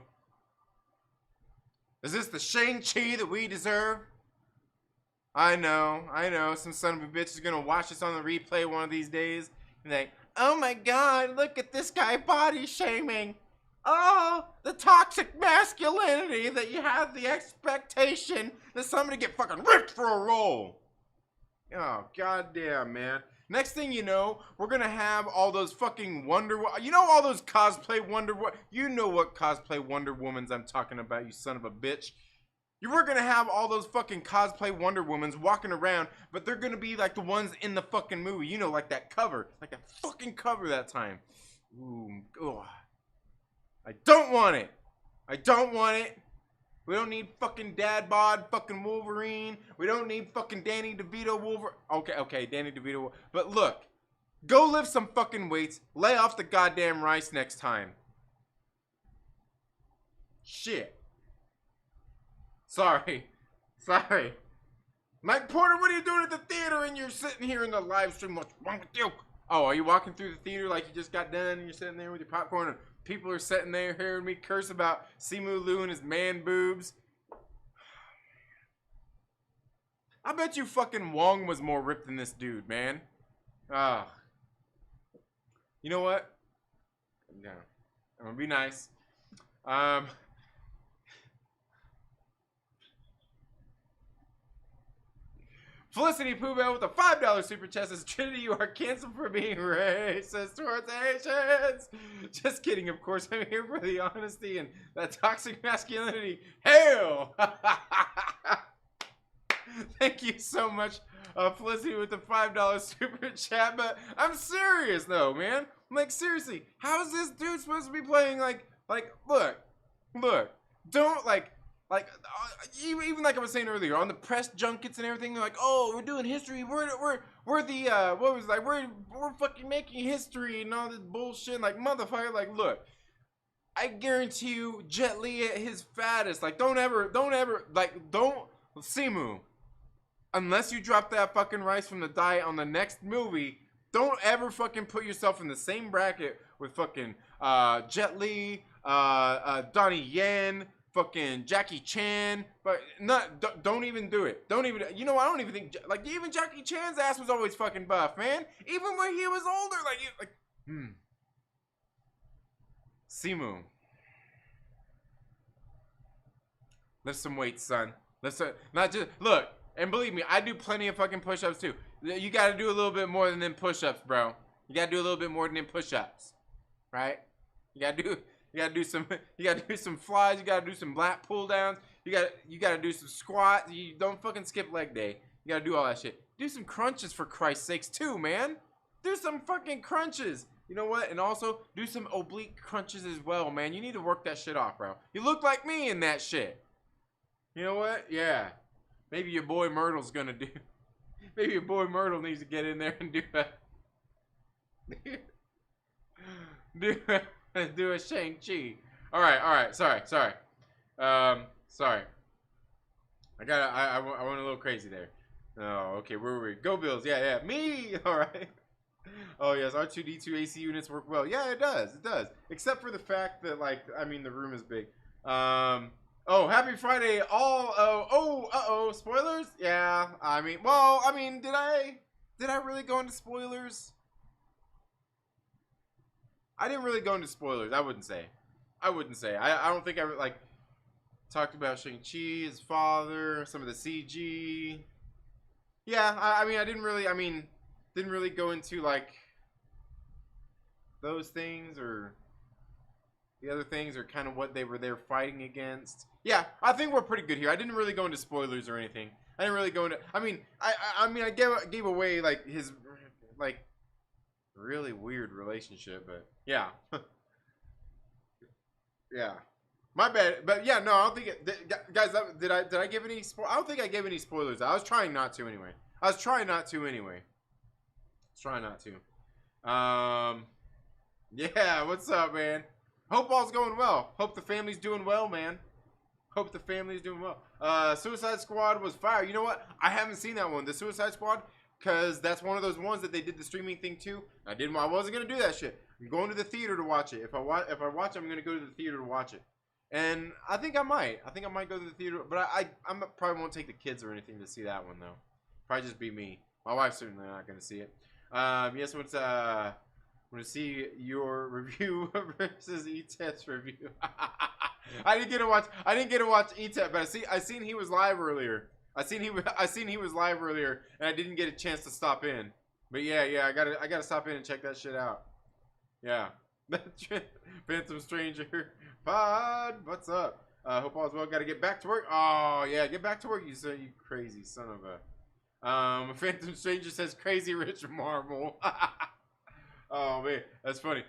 Is this the Shang-Chi that we deserve? I know. Some son of a bitch is gonna watch this on the replay one of these days. And like, oh my god, look at this guy body shaming. Oh, the toxic masculinity that you have the expectation that somebody get fucking ripped for a role. Oh, goddamn, man. Next thing you know, we're gonna have all those fucking you know all those cosplay you know what cosplay Wonder Womans I'm talking about, you son of a bitch. We're gonna have all those fucking cosplay Wonder Womans walking around, but they're gonna be like the ones in the fucking movie. You know, like that cover. Like that fucking cover that time. Ooh, ugh. I don't want it. I don't want it. We don't need fucking Dad Bod, fucking Wolverine. We don't need fucking Danny DeVito Wolverine. Okay, Danny DeVito. But look, go lift some fucking weights. Lay off the goddamn rice next time. Shit. Sorry. Mike Porter, what are you doing at the theater and you're sitting here in the live stream? What's wrong with you? Oh, are you walking through the theater like you just got done and you're sitting there with your popcorn and people are sitting there hearing me curse about Simu Liu and his man boobs? I bet you fucking Wong was more ripped than this dude, man. You know what? No. I'm gonna be nice. Felicity Poobell with a $5 super chat says, Trinity, you are canceled for being racist towards Asians. Just kidding, of course. I'm here for the honesty and that toxic masculinity. Hell! Thank you so much, Felicity, with the $5 super chat. But I'm serious, though, man. I'm like, seriously, how is this dude supposed to be playing look, don't even like I was saying earlier on the press junkets and everything, they're like, oh, we're doing history, we're fucking making history and all this bullshit. Like, motherfucker, like, look, I guarantee you Jet Li at his fattest, like, don't Simu, unless you drop that fucking rice from the diet on the next movie, don't ever fucking put yourself in the same bracket with fucking Jet Li, Donnie Yen, fucking Jackie Chan, but don't even do it. Don't even, you know, I don't even think, like, even Jackie Chan's ass was always fucking buff, man. Even when he was older, Simu. Lift some weights, son. Not just, look, and believe me, I do plenty of fucking push-ups too. You gotta do a little bit more than them push-ups, bro. You gotta do a little bit more than them push-ups, right? You gotta do, You gotta do some. You gotta do some flies. You gotta do some lat pull downs. You gotta do some squats. You don't fucking skip leg day. You gotta do all that shit. Do some crunches for Christ's sakes too, man. Do some fucking crunches. You know what? And also do some oblique crunches as well, man. You need to work that shit off, bro. You look like me in that shit. You know what? Yeah. Maybe your boy Myrtle's gonna do. Maybe your boy Myrtle needs to get in there and do a do a Shang-Chi. All right. Sorry. Sorry. I went a little crazy there. Oh, okay. Where were we? Go Bills. Yeah. Me. All right. Oh yes, R2D2 AC units work well. Yeah, it does. Except for the fact that, like, I mean, the room is big. Oh, happy Friday! Spoilers? Yeah. I mean, did I really go into spoilers? I didn't really go into spoilers. I wouldn't say. I don't think I like talked about Shang-Chi, his father, some of the CG. Yeah, I didn't really go into like those things, or the other things, or kind of what they were there fighting against. Yeah, I think we're pretty good here. I didn't really go into spoilers or anything. I didn't really go into. I gave away like his like really weird relationship, but yeah, yeah. My bad, but yeah, no, I don't think guys. Did I give any? I don't think I gave any spoilers. I was trying not to anyway. Yeah, what's up, man? Hope all's going well. Hope the family's doing well, man. Suicide Squad was fire. You know what? I haven't seen that one, the Suicide Squad, because that's one of those ones that they did the streaming thing too. I wasn't gonna do that shit. I'm going to the theater to watch it. If I watch it, I'm gonna go to the theater to watch it. And I think I might go to the theater, but I probably won't take the kids or anything to see that one though. Probably just be me. My wife's certainly not gonna see it. Yes, what's I'm gonna see your review versus E-Tet's review. I didn't get to watch E-Tet, but I seen he was live earlier. I seen he was live earlier, and I didn't get a chance to stop in. But yeah, I gotta stop in and check that shit out. Yeah. Phantom Stranger Pod, what's up? Hope all's well. Gotta get back to work. Oh yeah, get back to work, you crazy son of a. Phantom Stranger says crazy rich marble. Oh man, that's funny.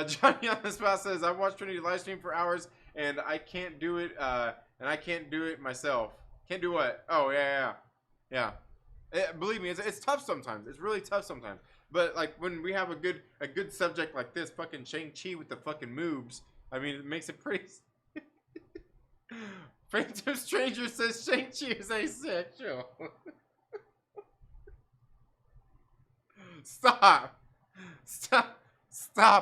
Johnny on the spot says I watched Trinity live stream for hours and I can't do it. And I can't do it myself. Can't do what? Oh yeah. Believe me, it's tough sometimes. It's really tough sometimes. But like when we have a good subject like this, fucking Shang-Chi with the fucking moobs. I mean, it makes it pretty. Phantom Stranger says Shang-Chi is asexual. Stop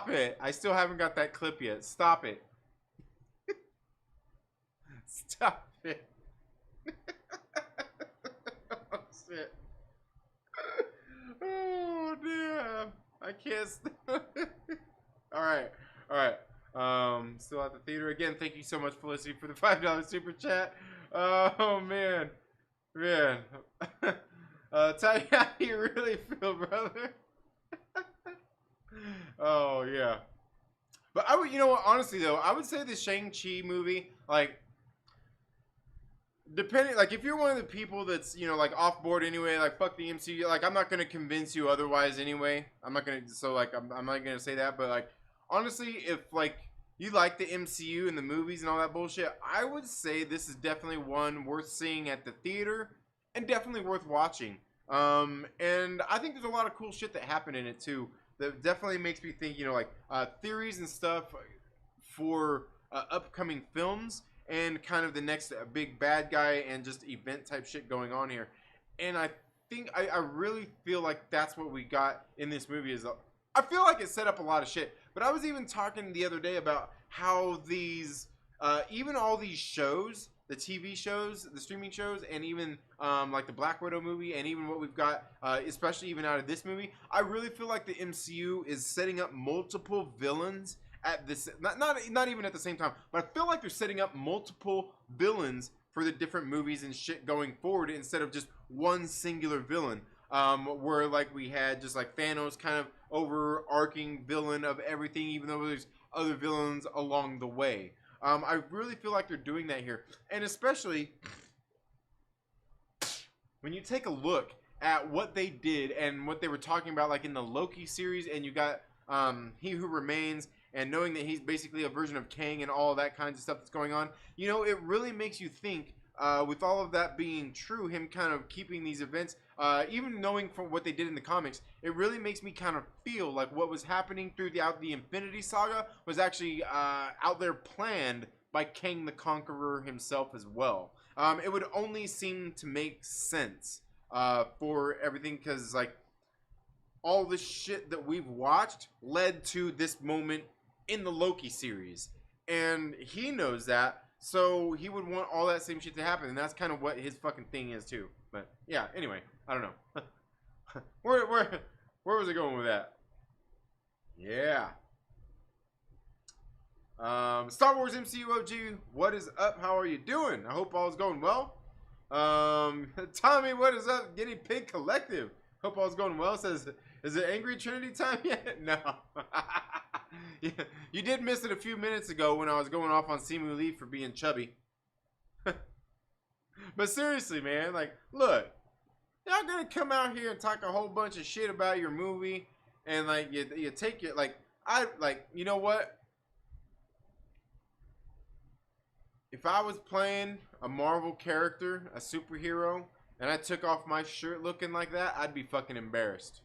it. I still haven't got that clip yet. Stop it. Stop it. Oh, shit. Oh, damn. I can't stop. All right. Still at the theater again. Thank you so much, Felicity, for the $5 super chat. Oh, man. Tell me how you really feel, brother. Oh yeah, but you know what? Honestly though, I would say the Shang-Chi movie, like, depending, like, if you're one of the people that's, you know, like, off board anyway, like, fuck the MCU, like, I'm not gonna convince you otherwise anyway. I'm not gonna say that, but like, honestly, if like you like the MCU and the movies and all that bullshit, I would say this is definitely one worth seeing at the theater and definitely worth watching. And I think there's a lot of cool shit that happened in it too. That definitely makes me think, you know, like, theories and stuff for upcoming films and kind of the next big bad guy and just event type shit going on here. And I think I really feel like that's what we got in this movie. I feel like it set up a lot of shit. But I was even talking the other day about how these, even all these shows, the TV shows, the streaming shows, and even like the Black Widow movie, and even what we've got, especially even out of this movie, I really feel like the MCU is setting up multiple villains at this, not even at the same time, but I feel like they're setting up multiple villains for the different movies and shit going forward instead of just one singular villain. where like we had just like Thanos kind of overarching villain of everything, even though there's other villains along the way. I really feel like they're doing that here, and especially when you take a look at what they did and what they were talking about, like in the Loki series, and you got He Who Remains, and knowing that he's basically a version of Kang and all that kinds of stuff that's going on, you know, it really makes you think, with all of that being true, him kind of keeping these events, even knowing from what they did in the comics, it really makes me kind of feel like what was happening throughout the Infinity Saga was actually out there planned by Kang the Conqueror himself as well. It would only seem to make sense for everything, because like all the shit that we've watched led to this moment in the Loki series, and he knows that, so he would want all that same shit to happen, and that's kind of what his fucking thing is too. But yeah, anyway, I don't know. where was I going with that? Yeah. Star Wars MCU OG, what is up? How are you doing? I hope all is going well. Tommy, what is up? Guinea Pig Collective. Hope all's going well. Says, is it Angry Trinity time yet? No. Yeah, you did miss it a few minutes ago when I was going off on Simu Lee for being chubby. But seriously, man, like, look, y'all gonna come out here and talk a whole bunch of shit about your movie, and like you take it, like, you know what? If I was playing a Marvel character, a superhero, and I took off my shirt looking like that, I'd be fucking embarrassed.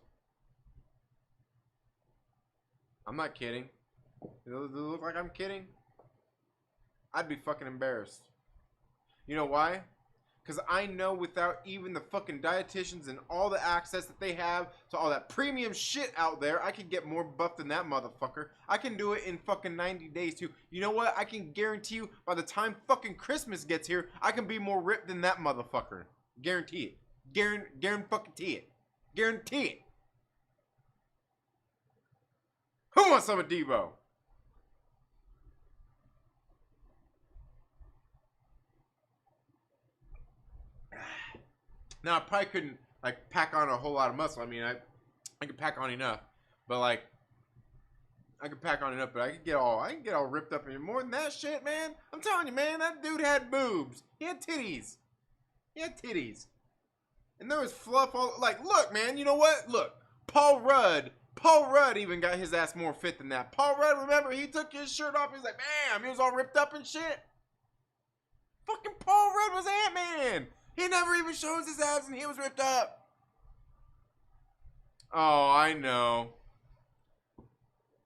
I'm not kidding. Does it look like I'm kidding? I'd be fucking embarrassed. You know why? Because I know without even the fucking dietitians and all the access that they have to all that premium shit out there, I can get more buff than that motherfucker. I can do it in fucking 90 days too. You know what? I can guarantee you by the time fucking Christmas gets here, I can be more ripped than that motherfucker. Guarantee it. Guarantee it. Guarantee it. Who wants some of Devo? Now I probably couldn't like pack on a whole lot of muscle. I mean, I could pack on enough, but like I could pack on enough, but I can get all ripped up and more than that shit, man. I'm telling you, man, that dude had boobs. He had titties. And there was fluff all like, look, man, you know what? Look, Paul Rudd even got his ass more fit than that. Paul Rudd, remember, he took his shirt off. He was like, bam, he was all ripped up and shit. Fucking Paul Rudd was Ant-Man. He never even shows his abs and he was ripped up. Oh, I know.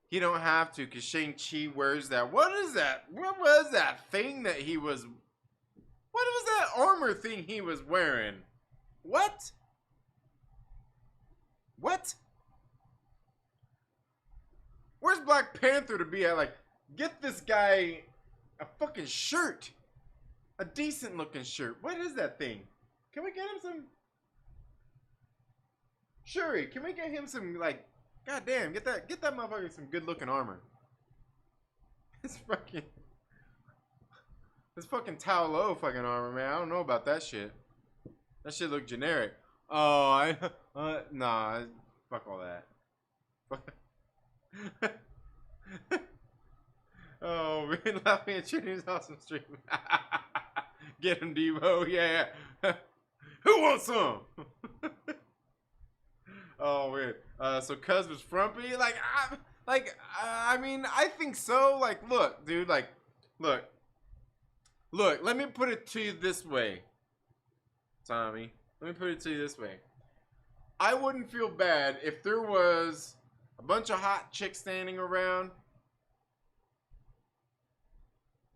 He don't have to, because Shang-Chi wears that. What is that? What was that thing that he was... What was that armor thing he was wearing? What? What? Where's Black Panther to be at? Like, get this guy a fucking shirt. A decent looking shirt. What is that thing? Can we get him some... Shuri, can we get him some, like... God damn, get that motherfucker some good looking armor. It's fucking Tao Lo fucking armor, man. I don't know about that shit. That shit look generic. Oh, nah, fuck all that. Oh, man, laughing at Trinity's awesome stream. Get him, Devo, yeah. Who wants some? Oh, weird. So Cuz was frumpy? I mean, I think so. Like, look, dude, like, look, let me put it to you this way, Tommy. Let me put it to you this way. I wouldn't feel bad if there was a bunch of hot chicks standing around,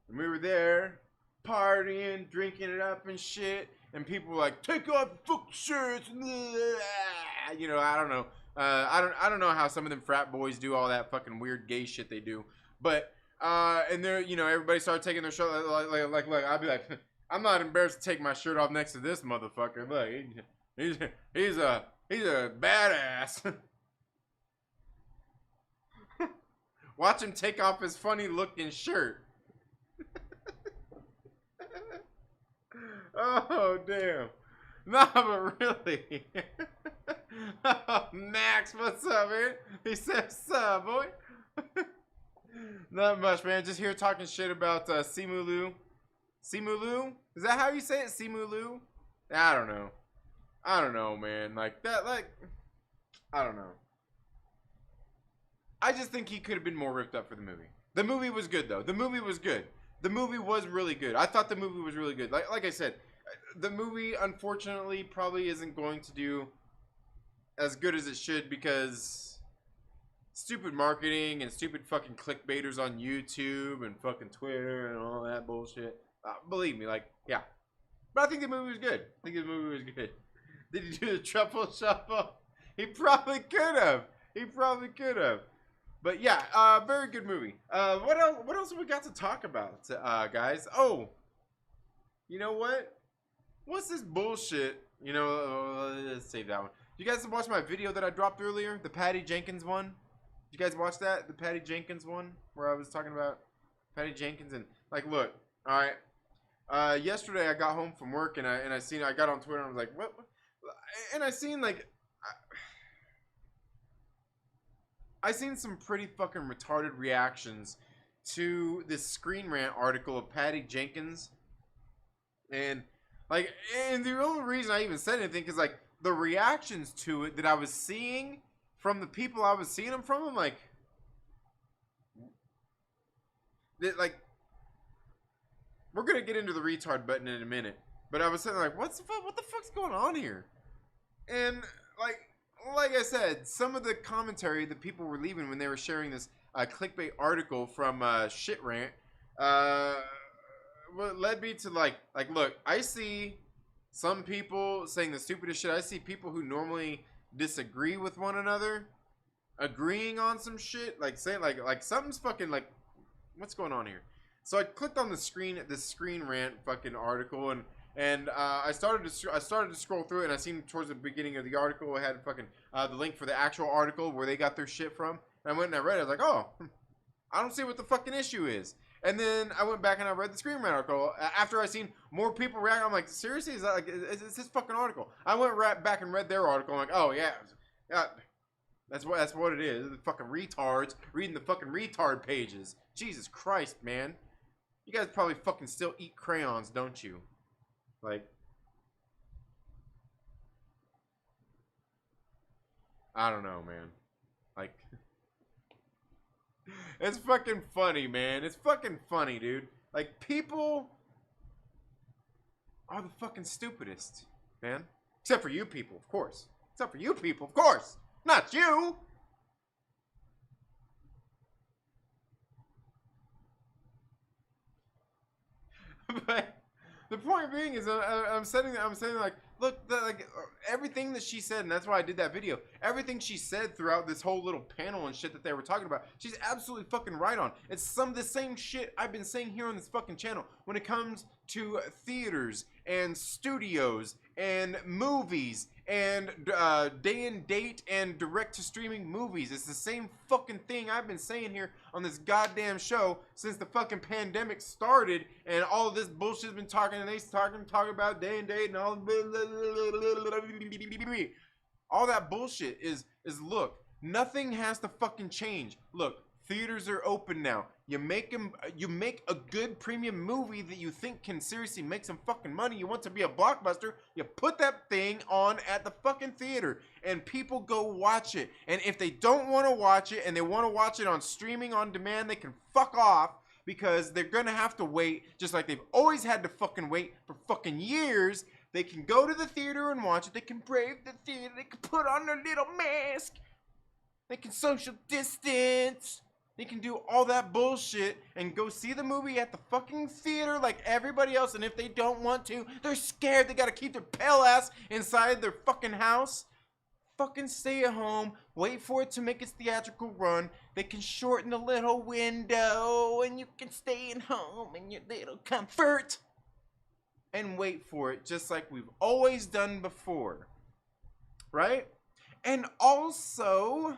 and we were there, partying, drinking it up and shit, and people were like, take off your fucking shirts, you know, I don't know. I don't know how some of them frat boys do all that fucking weird gay shit they do, but and they're, you know, everybody started taking their shirt, like I'd be like, I'm not embarrassed to take my shirt off next to this motherfucker. Look, he's a badass. Watch him take off his funny looking shirt. Oh damn. Nah, but really. Max, what's up, man? He said, what's up, boy? Not much, man. Just here talking shit about Simulu. Simulu? Is that how you say it? Simulu? I don't know. I don't know, man. Like, that, like, I don't know. I just think he could have been more ripped up for the movie. The movie was good, though. The movie was good. The movie was really good. I thought the movie was really good. Like I said, the movie, unfortunately, probably isn't going to do as good as it should because stupid marketing and stupid fucking clickbaiters on YouTube and fucking Twitter and all that bullshit. Believe me, like, yeah. But I think the movie was good. I think the movie was good. Did he do the truffle shuffle? He probably could have. He probably could have. But yeah, very good movie. What else? What else have we got to talk about, guys? Oh, you know what? What's this bullshit? You know, let's save that one. You guys watch my video that I dropped earlier, the Patty Jenkins one? Did you guys watch that? The Patty Jenkins one, where I was talking about Patty Jenkins and like, look, all right. Yesterday I got home from work and I got on Twitter and I was like, what? And I seen like. I seen some pretty fucking retarded reactions to this Screen Rant article of Patty Jenkins. And like, and the only reason I even said anything is like the reactions to it that I was seeing from the people I was seeing them from, I'm like, like, we're gonna get into the retard button in a minute, but I was saying like, what the fuck's going on here? And like I said, some of the commentary that people were leaving when they were sharing this clickbait article from Shit Rant led me to like, look, I see some people saying the stupidest shit. I see people who normally disagree with one another agreeing on some shit, like saying like something's fucking like, what's going on here? So I clicked on the Screen Rant fucking article and I started to scroll through it, and I seen towards the beginning of the article it had fucking the link for the actual article where they got their shit from. And I went and I read it. I was like, oh, I don't see what the fucking issue is. And then I went back and I read the Screen Rant article after I seen more people react. I'm like, seriously, is that like is this fucking article? I went right back and read their article. I'm like, oh yeah, that's what it is. The fucking retards reading the fucking retard pages. Jesus Christ, man. You guys probably fucking still eat crayons, don't you? Like, I don't know, man. Like, it's fucking funny, man. It's fucking funny, dude. Like, people are the fucking stupidest, man. Except for you people, of course. Except for you people, of course. Not you. But the point being is, I'm saying like, look, like everything that she said, and that's why I did that video. Everything she said throughout this whole little panel and shit that they were talking about, she's absolutely fucking right on. It's some of the same shit I've been saying here on this fucking channel when it comes to theaters and studios and movies and day and date and direct to streaming movies. It's the same fucking thing I've been saying here on this goddamn show since the fucking pandemic started, and all of this bullshit's been talking about day and date and all that bullshit is look, nothing has to fucking change. Look, theaters are open now. You make a good premium movie that you think can seriously make some fucking money. You want to be a blockbuster, you put that thing on at the fucking theater and people go watch it. And if they don't want to watch it and they want to watch it on streaming on demand, they can fuck off because they're gonna have to wait just like they've always had to fucking wait for fucking years. They can go to the theater and watch it. They can brave the theater. They can put on their little mask. They can social distance. They can do all that bullshit and go see the movie at the fucking theater like everybody else. And if they don't want to, they're scared. They gotta keep their pale ass inside their fucking house. Fucking stay at home. Wait for it to make its theatrical run. They can shorten the little window and you can stay at home in your little comfort. And wait for it just like we've always done before. Right? And also,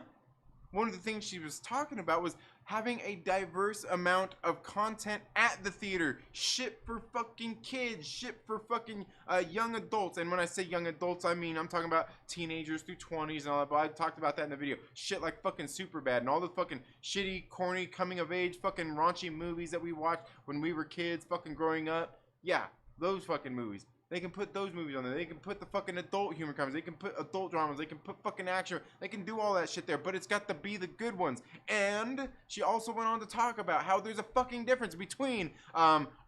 one of the things she was talking about was having a diverse amount of content at the theater. Shit for fucking kids, shit for fucking young adults. And when I say young adults, I mean I'm talking about teenagers through 20s and all that, but I talked about that in the video. Shit like fucking Superbad and all the fucking shitty, corny, coming of age, fucking raunchy movies that we watched when we were kids, fucking growing up. Yeah, those fucking movies. They can put those movies on there. They can put the fucking adult humor comedies. They can put adult dramas. They can put fucking action. They can do all that shit there. But it's got to be the good ones. And she also went on to talk about how there's a fucking difference between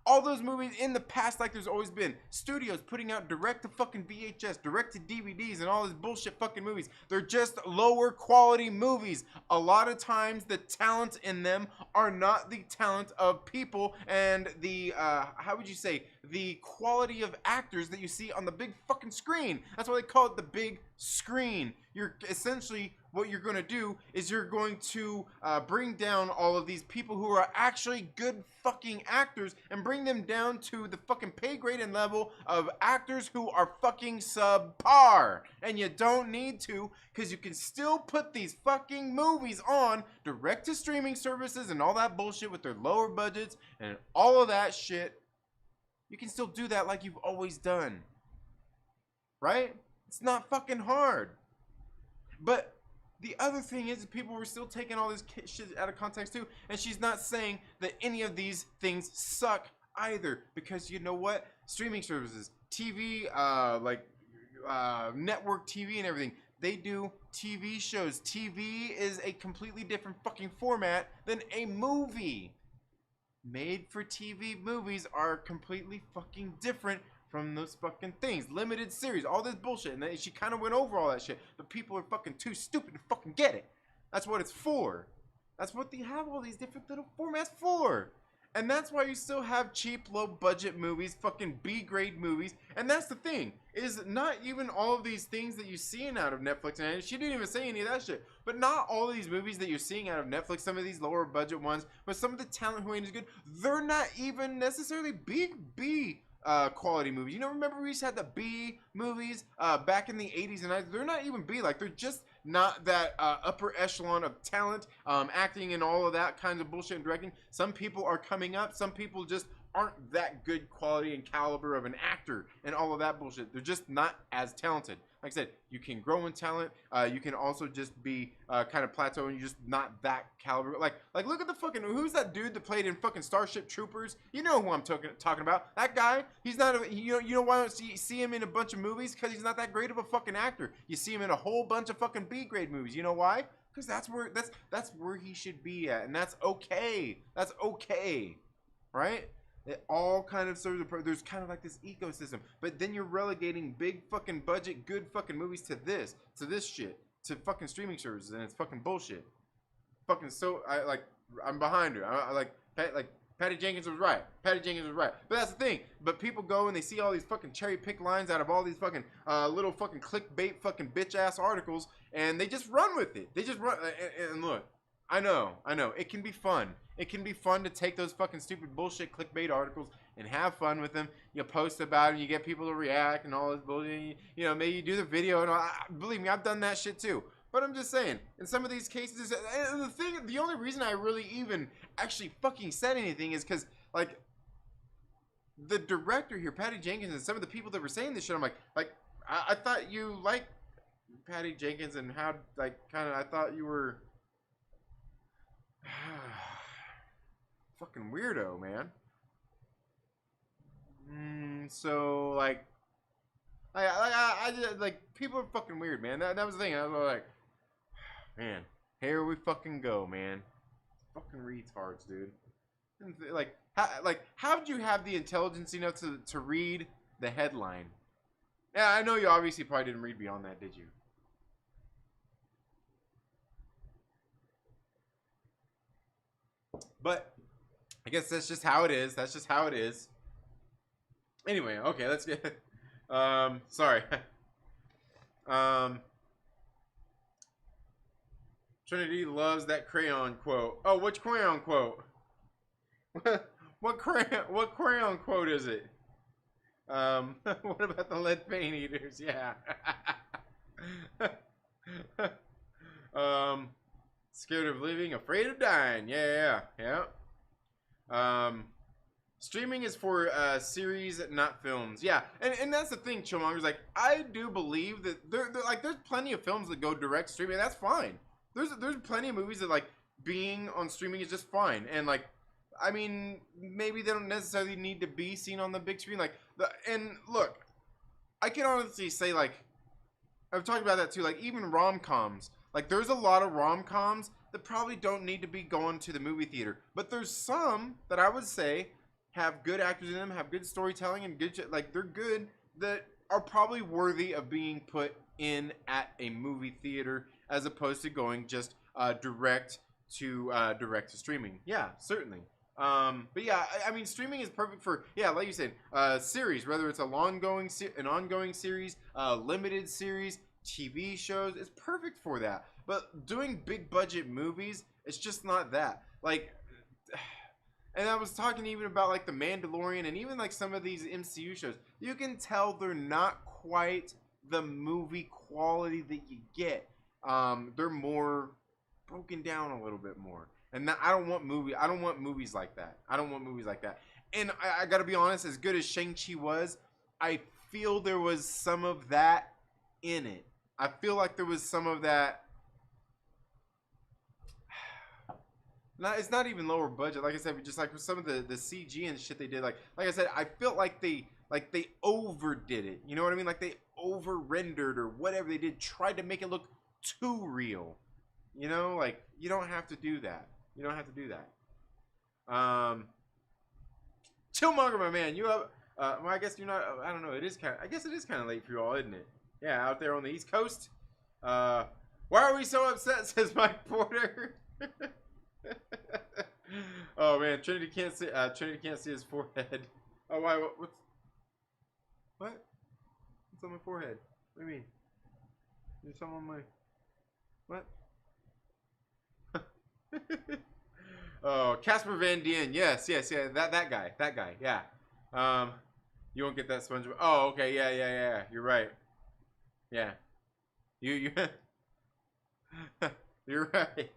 all those movies in the past, like there's always been. Studios putting out direct to fucking VHS, direct to DVDs, and all this bullshit fucking movies. They're just lower quality movies. A lot of times the talent in them are not the talent of people and the, how would you say, the quality of actors that you see on the big fucking screen. That's why they call it the big screen. You're essentially, what you're going to do is you're going to bring down all of these people who are actually good fucking actors and bring them down to the fucking pay grade and level of actors who are fucking subpar. And you don't need to, because you can still put these fucking movies on direct to streaming services and all that bullshit with their lower budgets and all of that shit. You can still do that like you've always done. Right? It's not fucking hard. But the other thing is people were still taking all this shit out of context too. And she's not saying that any of these things suck either. Because you know what? Streaming services, TV, network TV and everything. They do TV shows. TV is a completely different fucking format than a movie. Made for TV movies are completely fucking different from those fucking things. Limited series, all this bullshit. And then she kind of went over all that shit. But people are fucking too stupid to fucking get it. That's what it's for. That's what they have all these different little formats for. And that's why you still have cheap, low-budget movies, fucking B-grade movies. And that's the thing, is not even all of these things that you're seeing out of Netflix. And she didn't even say any of that shit. But not all of these movies that you're seeing out of Netflix, some of these lower-budget ones, but some of the talent who ain't as good, they're not even necessarily B quality movies. You know, remember we used to have the B movies back in the 80s and 90s? They're not even B, like, they're just not that upper echelon of talent, acting and all of that kinds of bullshit and directing. Some people are coming up, some people just aren't that good quality and caliber of an actor and all of that bullshit. They're just not as talented. Like I said, you can grow in talent. You can also just be kind of plateau and you're just not that caliber. Like look at the fucking, who's that dude that played in fucking Starship Troopers? You know who I'm talking about. That guy, he's not, you know why don't you see him in a bunch of movies? Because he's not that great of a fucking actor. You see him in a whole bunch of fucking B-grade movies. You know why? Because that's where he should be at. And that's okay. That's okay. Right? It all kind of serves a purpose. There's kind of like this ecosystem. But then you're relegating big fucking budget, good fucking movies to this shit. To fucking streaming services. And it's fucking bullshit. Fucking so, I'm behind her. Patty Jenkins was right. Patty Jenkins was right. But that's the thing. But people go and they see all these fucking cherry pick lines out of all these fucking little fucking clickbait fucking bitch ass articles. And they just run with it. They just run. And look. I know. It can be fun. It can be fun to take those fucking stupid bullshit clickbait articles and have fun with them. You post about them, you get people to react and all this bullshit. You know, maybe you do the video and all. Believe me, I've done that shit too. But I'm just saying, in some of these cases, the only reason I really even actually fucking said anything is because, like, the director here, Patty Jenkins, and some of the people that were saying this shit, I'm like, I thought you liked Patty Jenkins and how, like, kind of, I thought you were fucking weirdo, man. So like I just, like, people are fucking weird, man. That was the thing. I was like, man, here we fucking go, man. Fucking retards, dude. How did you have the intelligence enough to read the headline? Yeah, I know you obviously probably didn't read beyond that, did you? But I guess that's just how it is. That's just how it is. Anyway, okay, let's get sorry. Trinity loves that crayon quote. Oh, which crayon quote? What crayon quote is it? What about the lead paint eaters? Yeah. Scared of living, afraid of dying. Yeah. Streaming is for series, not films. Yeah, and that's the thing, Chillmonger's like, I do believe that they're like, there's plenty of films that go direct streaming. That's fine. There's plenty of movies that like being on streaming is just fine. And like, I mean, maybe they don't necessarily need to be seen on the big screen. Like, and look, I can honestly say, like, I've talked about that too. Like, even rom-coms. Like, there's a lot of rom-coms that probably don't need to be going to the movie theater. But there's some that I would say have good actors in them, have good storytelling, and good shit. Like, they're good, that are probably worthy of being put in at a movie theater as opposed to going just direct to streaming. Yeah, certainly. But yeah, I mean, streaming is perfect for, yeah, like you said, series, whether it's an ongoing series, limited series, TV shows. It's perfect for that. But doing big budget movies, it's just not that. Like, and I was talking even about like The Mandalorian and even like some of these MCU shows. You can tell they're not quite the movie quality that you get. They're more broken down a little bit more. And I don't want movies like that. And I gotta be honest, as good as Shang-Chi was, I feel there was some of that in it. I feel like there was some of that. It's not even lower budget. Like I said, just like with some of the CG and shit they did. Like I said, I felt like they overdid it. You know what I mean? Like they over rendered or whatever they did, tried to make it look too real. You know, like you don't have to do that. Chillmonger, my man, you have. Well, I guess you're not. I don't know. I guess it is kind of late for you all, isn't it? Yeah, out there on the East Coast. Why are we so upset? Says Mike Porter. Oh man, Trinity can't see his forehead. Oh, why? What's on my forehead? What do you mean? There's something on my what? Oh, Casper Van Dien. Yes, yeah. That guy. Yeah. You won't get that SpongeBob. Oh, okay. Yeah. You're right. Yeah. You. You're right.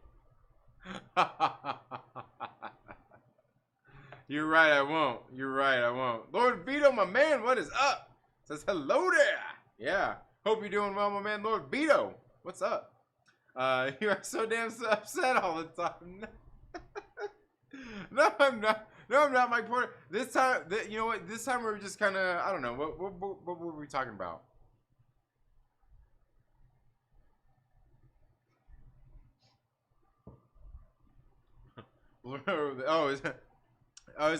You're right. I won't. Lord Veedo, my man, what is up? Says hello there. Yeah. Hope you're doing well, my man, Lord Veedo. What's up? You are so damn upset all the time. No, I'm not. Mike Porter. This time, you know what? This time we're just kind of, I don't know. What were we talking about? Oh, is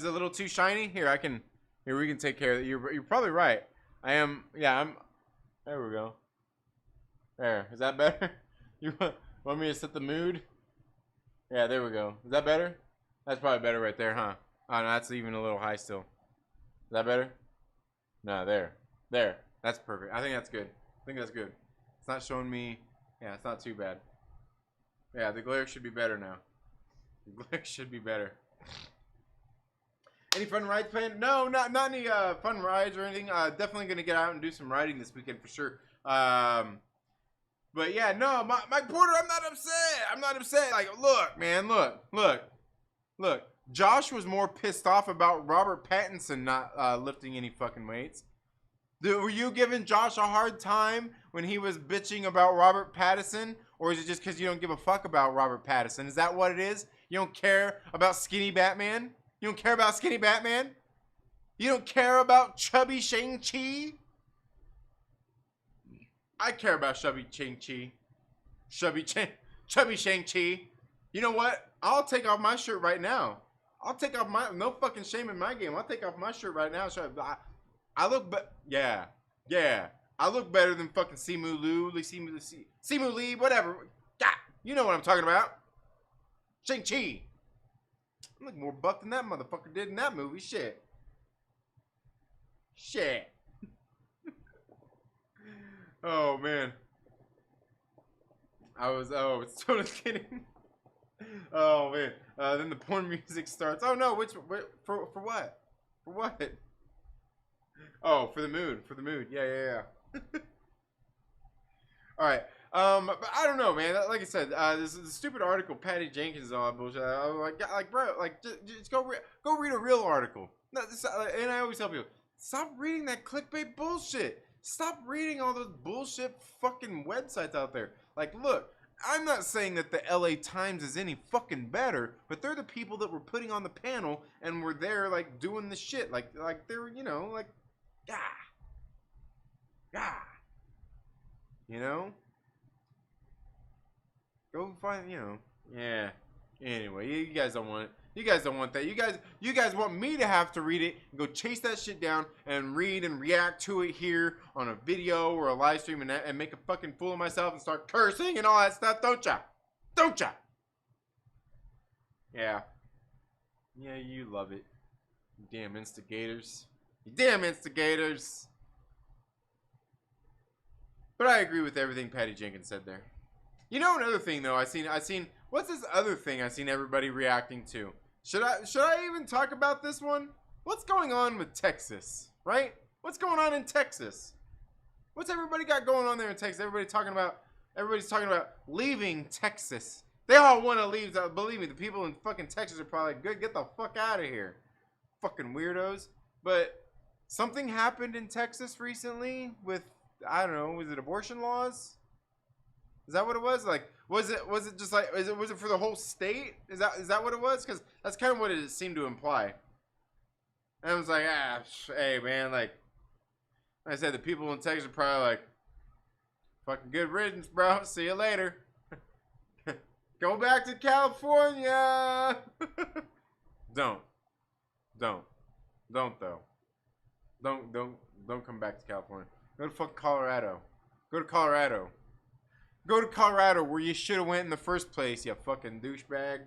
it a little too shiny? Here, we can take care of it. You're probably right. I am. Yeah, I'm. There we go. There. Is that better? You want me to set the mood? Yeah, there we go. Is that better? That's probably better right there, huh? Oh, no, that's even a little high still. Is that better? No, there. That's perfect. I think that's good. It's not showing me. Yeah, it's not too bad. Yeah, the glare should be better now. Any fun rides planned? No, not any fun rides or anything. Definitely gonna get out and do some riding this weekend for sure. But yeah, no, Mike Porter, I'm not upset. Like, look, man, look. Josh was more pissed off about Robert Pattinson not lifting any fucking weights. Were you giving Josh a hard time when he was bitching about Robert Pattinson? Or is it just because you don't give a fuck about Robert Pattinson? Is that what it is? You don't care about skinny Batman? You don't care about skinny Batman? You don't care about chubby Shang-Chi? I care about chubby Shang-Chi. Chubby Shang-Chi. You know what? I'll take off my shirt right now. No fucking shame in my game. I'll take off my shirt right now. I look, yeah. I look better than fucking Simu Lee, whatever. God, you know what I'm talking about. Shang-Chi. I look more buff than that motherfucker did in that movie. Shit. Oh, man. It's totally kidding. Oh, man. Then the porn music starts. Oh, no. For what? For what? Oh, for the mood. Yeah. All right. But I don't know, man. Like I said, this stupid article, Patty Jenkins and all that bullshit. I was like, bro, like, just go read a real article. No, and I always tell people, stop reading that clickbait bullshit. Stop reading all those bullshit fucking websites out there. Like, look, I'm not saying that the LA Times is any fucking better, but they're the people that were putting on the panel and were there, like, doing the shit. Like they're, you know, like, you know? Go find, you know, yeah. Anyway, you guys don't want it. You guys don't want that. You guys want me to have to read it and go chase that shit down and read and react to it here on a video or a live stream and make a fucking fool of myself and start cursing and all that stuff, don't ya? Don't ya? Yeah. Yeah, you love it. You damn instigators. You damn instigators. But I agree with everything Patty Jenkins said there. You know, another thing though, I seen what's this other thing I seen everybody reacting to? Should I even talk about this one? What's going on with Texas, right? What's going on in Texas? What's everybody got going on there in Texas? Everybody's talking about leaving Texas. They all want to leave. Believe me, the people in fucking Texas are probably like, good, get the fuck out of here. Fucking weirdos. But something happened in Texas recently with, I don't know, was it abortion laws? Is that what it was? Like, was it just like, was it for the whole state? Is that what it was? Because that's kind of what it seemed to imply. And I was like, hey man, like I said, the people in Texas are probably like, fucking good riddance, bro. See you later. Go back to California. Don't though. Don't come back to California. Go to fucking Colorado. Go to Colorado. Go to Colorado where you should have went in the first place, you fucking douchebag.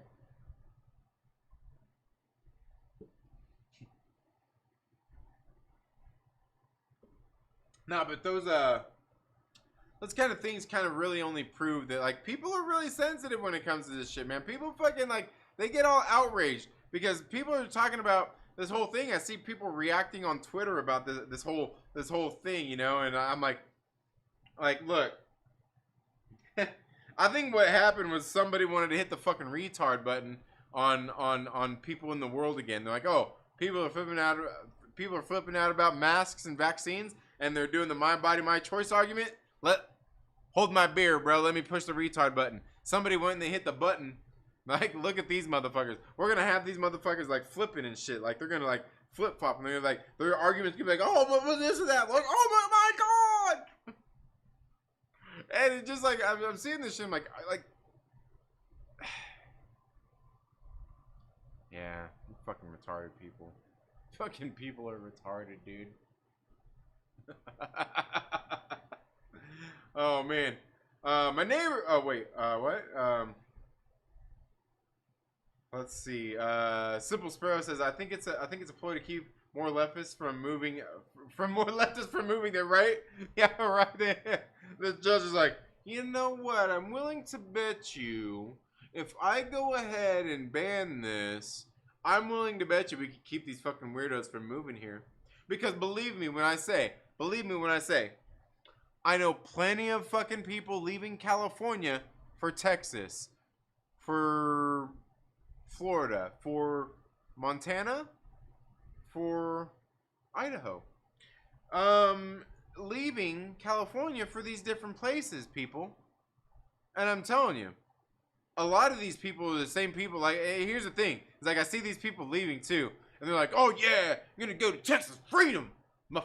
Nah, but those kind of things kind of really only prove that, like, people are really sensitive when it comes to this shit, man. People fucking, like, they get all outraged because people are talking about this whole thing. I see people reacting on Twitter about this whole thing, you know, and I'm like, look, I think what happened was somebody wanted to hit the fucking retard button on people in the world again. They're like, oh, people are flipping out about masks and vaccines, and they're doing the my body, my choice argument. Hold my beer, bro. Let me push the retard button. Somebody went and they hit the button. Like, look at these motherfuckers. We're gonna have these motherfuckers like flipping and shit. Like, they're gonna like flip flop, and they're like, their arguments could be like, oh, what was this or that? Like, oh my god. And it's just like, I'm seeing this shit, I'm like, yeah, you fucking retarded people. Fucking people are retarded, dude. Oh, man. My neighbor, oh, wait, what? Let's see. Simple Sparrow says, I think it's a ploy to keep more leftists from moving, there, right? Yeah, right there. The judge is like, you know what? I'm willing to bet you if I go ahead and ban this, I'm willing to bet you we can keep these fucking weirdos from moving here. Because believe me when I say, I know plenty of fucking people leaving California for Texas, for Florida, for Montana, for Idaho. Leaving California for these different places, people. And I'm telling you, a lot of these people are the same people. Like, hey, here's the thing. It's like I see these people leaving too. And they're like, oh yeah, I'm gonna go to Texas. Freedom, my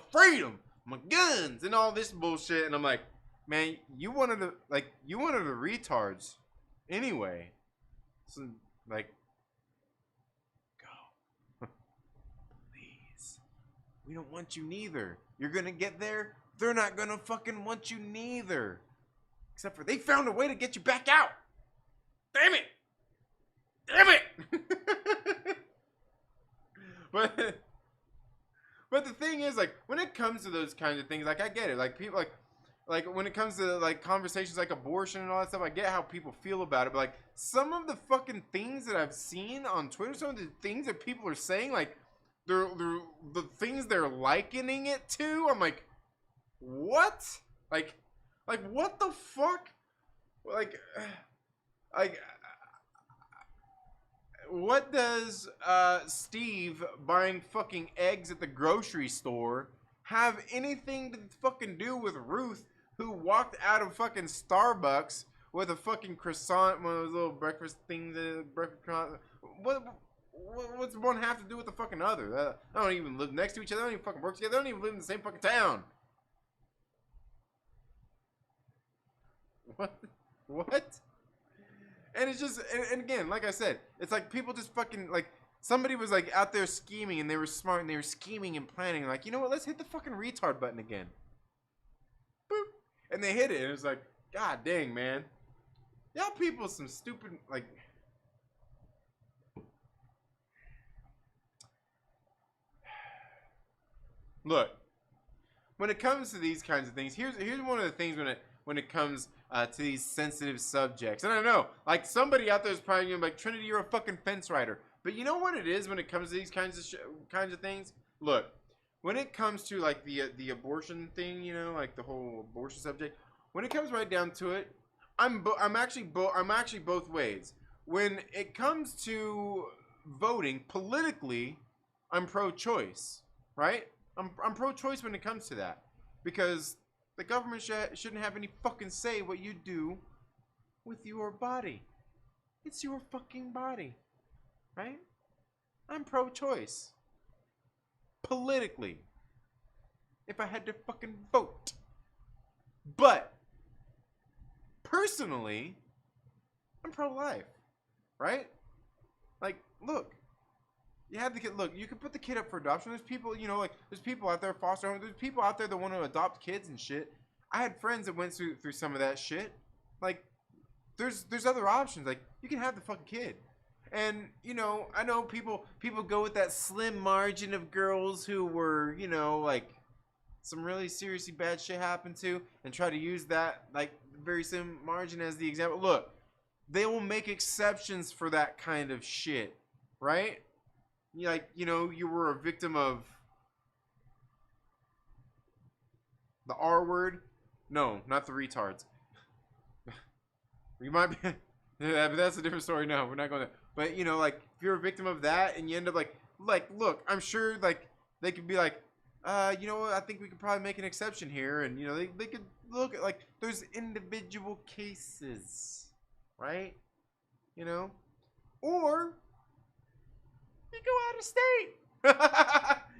guns, and all this bullshit. And I'm like, man, you one of the retards. Anyway. So, like, go. Please. We don't want you neither. You're gonna get there. They're not gonna fucking want you neither. Except for they found a way to get you back out. Damn it. But the thing is, like, when it comes to those kinds of things, like, I get it. Like, people, like when it comes to, like, conversations like abortion and all that stuff, I get how people feel about it. But, like, some of the fucking things that I've seen on Twitter, some of the things that people are saying, like, they're the things they're likening it to, I'm like, what? Like, what the fuck? like, like, what does Steve buying fucking eggs at the grocery store have anything to fucking do with Ruth, who walked out of fucking Starbucks with a fucking croissant, one of those little breakfast things, breakfast croissant? What's one have to do with the fucking other? They don't even live next to each other. They don't even fucking work together. They don't even live in the same fucking town. What? What? And it's just, and again, like I said, it's like people just fucking, like, somebody was like out there scheming and they were smart and they were scheming and planning. Like, you know what? Let's hit the fucking retard button again. Boop. And they hit it. And it's like, God dang, man. Y'all people some stupid, like, look, when it comes to these kinds of things, here's one of the things when it comes to these sensitive subjects. And I know, like, somebody out there is probably gonna be like, Trinity, you're a fucking fence rider. But you know what it is when it comes to these kinds of things? Look, when it comes to like the abortion thing, you know, like the whole abortion subject, when it comes right down to it, I'm actually both ways. When it comes to voting politically, I'm pro-choice, right? I'm pro-choice when it comes to that, because the government shouldn't have any fucking say what you do with your body. It's your fucking body, right? I'm pro-choice. Politically. If I had to fucking vote. But, personally, I'm pro-life, right? Like, look. You have the kid. Look, you can put the kid up for adoption. There's people, you know, like there's people out there foster homes. There's people out there that want to adopt kids and shit. I had friends that went through some of that shit. Like, there's other options. Like, you can have the fucking kid. And you know, I know people go with that slim margin of girls who were, you know, like some really seriously bad shit happened to, and try to use that like very slim margin as the example. Look, they will make exceptions for that kind of shit, right? Like, you know, you were a victim of the R word. No, not the retards. You might be, yeah, but that's a different story. No, we're not going to. But you know, like if you're a victim of that and you end up like, look, I'm sure like they could be like, you know what? I think we could probably make an exception here, and you know, they could look at like there's individual cases, right? You know, or you go out of state.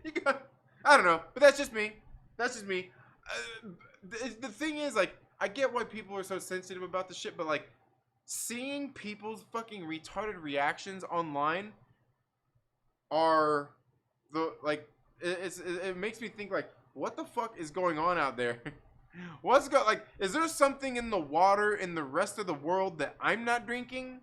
You go, I don't know, but that's just me. That's just me. The thing is, like, I get why people are so sensitive about the shit, but like, seeing people's fucking retarded reactions online are the like, it makes me think like, what the fuck is going on out there? Like, is there something in the water in the rest of the world that I'm not drinking?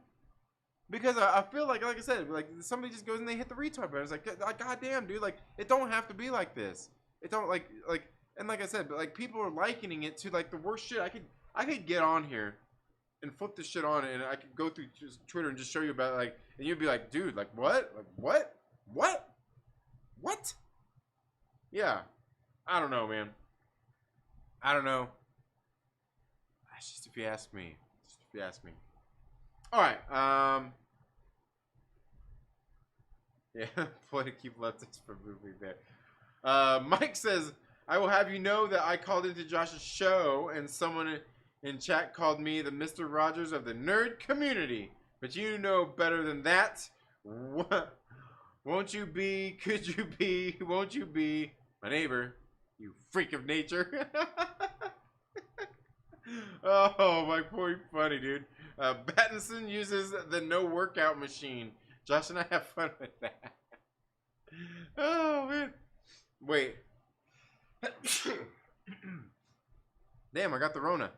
Because I feel like I said, like somebody just goes and they hit the retard button. It's like goddamn, dude, like it don't have to be like this. It don't like, and like I said, but like people are likening it to like the worst shit. I could get on here and flip this shit on, and I could go through just Twitter and just show you about it, like, and you'd be like, dude, like what, what? Yeah, I don't know, man. I don't know. That's just if you ask me. Just if you ask me. All right. Yeah, play to keep leftists from moving there. Mike says, I will have you know that I called into Josh's show and someone in chat called me the Mr. Rogers of the nerd community. But you know better than that. Won't you be, could you be, won't you be my neighbor, you freak of nature? Oh, my poor funny, dude. Battinson uses the no workout machine. Josh and I have fun with that. Oh, man. Wait. Damn, I got the Rona.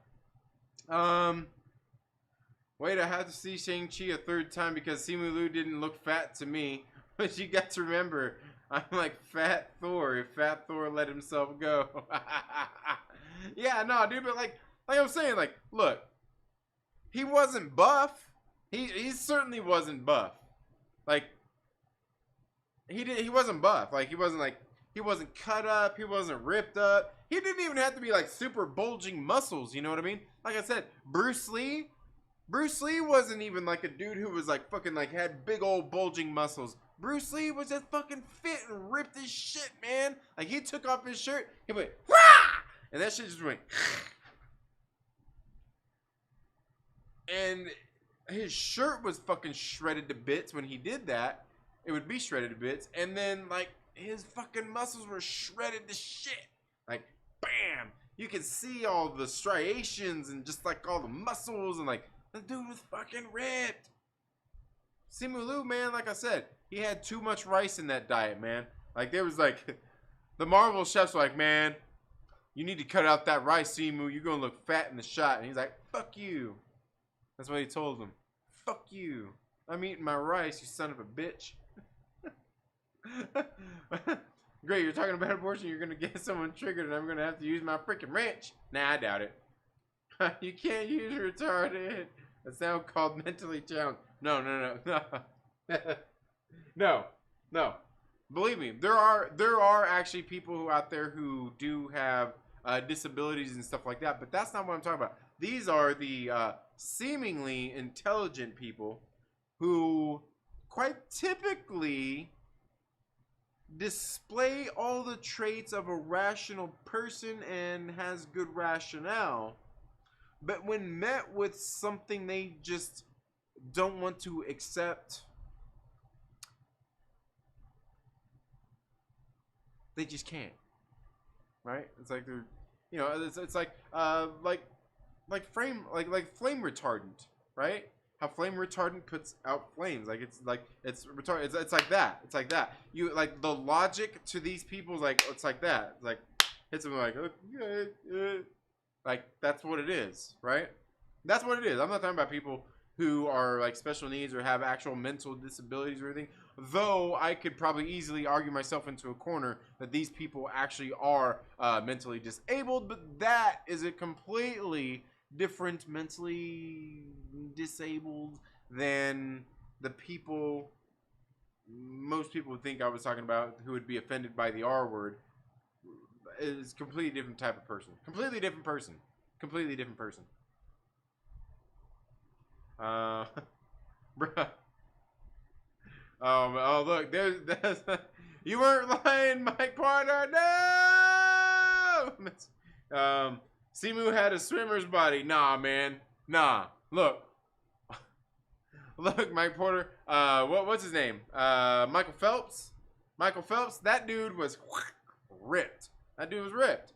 Wait, I had to see Shang-Chi a third time because Simu Liu didn't look fat to me. But you got to remember, I'm like Fat Thor if Fat Thor let himself go. Yeah, no, dude, but like I'm saying, like, look, he wasn't buff. He certainly wasn't buff. Like, he wasn't buff. Like, he He wasn't cut up. He wasn't ripped up. He didn't even have to be like super bulging muscles. You know what I mean? Like I said, Bruce Lee wasn't even like a dude who was like fucking like had big old bulging muscles. Bruce Lee was just fucking fit and ripped as shit, man. Like he took off his shirt, he went, wah! And that shit just went. And his shirt was fucking shredded to bits when he did that. It would be shredded to bits. And then like his fucking muscles were shredded to shit. Like, bam! You can see all the striations and just like all the muscles and like the dude was fucking ripped. Simu Liu, man, like I said, he had too much rice in that diet, man. Like there was like the Marvel chefs were like, man, you need to cut out that rice, Simu. You're gonna look fat in the shot. And he's like, fuck you. That's what he told them. Fuck you. I'm eating my rice, you son of a bitch. Great, you're talking about abortion. You're gonna get someone triggered, and I'm gonna have to use my freaking wrench. Nah, I doubt it. You can't use retarded. That's now called mentally challenged. No. No. Believe me, there are actually people who out there who do have disabilities and stuff like that, but that's not what I'm talking about. These are the seemingly intelligent people who quite typically display all the traits of a rational person and has good rationale, but when met with something they just don't want to accept, they just can't. Right? It's like they're, you know, it's like flame retardant, right? How flame retardant puts out flames, like it's retardant. It's like that. It's like that. You like the logic to these people, like it's like that. It's like hits them like okay, like that's what it is, right? That's what it is. I'm not talking about people who are like special needs or have actual mental disabilities or anything. Though I could probably easily argue myself into a corner that these people actually are mentally disabled, but that is a completely different mentally disabled than the people most people would think I was talking about who would be offended by the R word. Is completely different type of person. Completely different person. Completely different person. Bruh. Oh look, there's you weren't lying, Mike Porter. No. Simu had a swimmer's body. Nah, man. Nah. Look, Mike Porter. What's his name? Michael Phelps. Michael Phelps. That dude was ripped. That dude was ripped.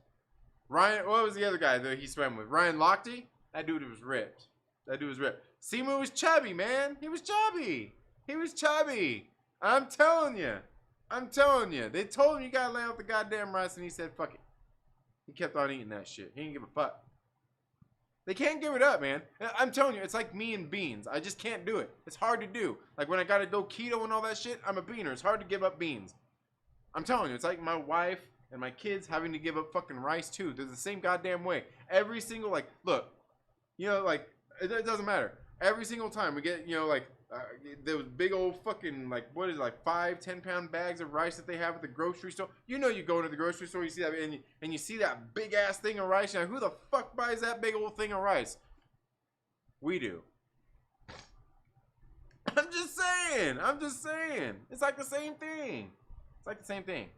Ryan. What was the other guy that he swam with? Ryan Lochte. That dude was ripped. That dude was ripped. Simu was chubby, man. He was chubby. He was chubby. I'm telling you. I'm telling you. They told him you gotta lay off the goddamn rice, and he said, fuck it. He kept on eating that shit. He didn't give a fuck. They can't give it up, man. I'm telling you, it's like me and beans. I just can't do it. It's hard to do. Like when I gotta go keto and all that shit, I'm a beaner. It's hard to give up beans. I'm telling you, it's like my wife and my kids having to give up fucking rice too. They're the same goddamn way. Every single, like, look, you know, like, it doesn't matter. Every single time we get, you know, like, those big old fucking, like, what is it, like 5-10 pound bags of rice that they have at the grocery store. You know, you go into the grocery store, you see that, and you see that big ass thing of rice. Now, who the fuck buys that big old thing of rice? We do. I'm just saying. I'm just saying. It's like the same thing. It's like the same thing.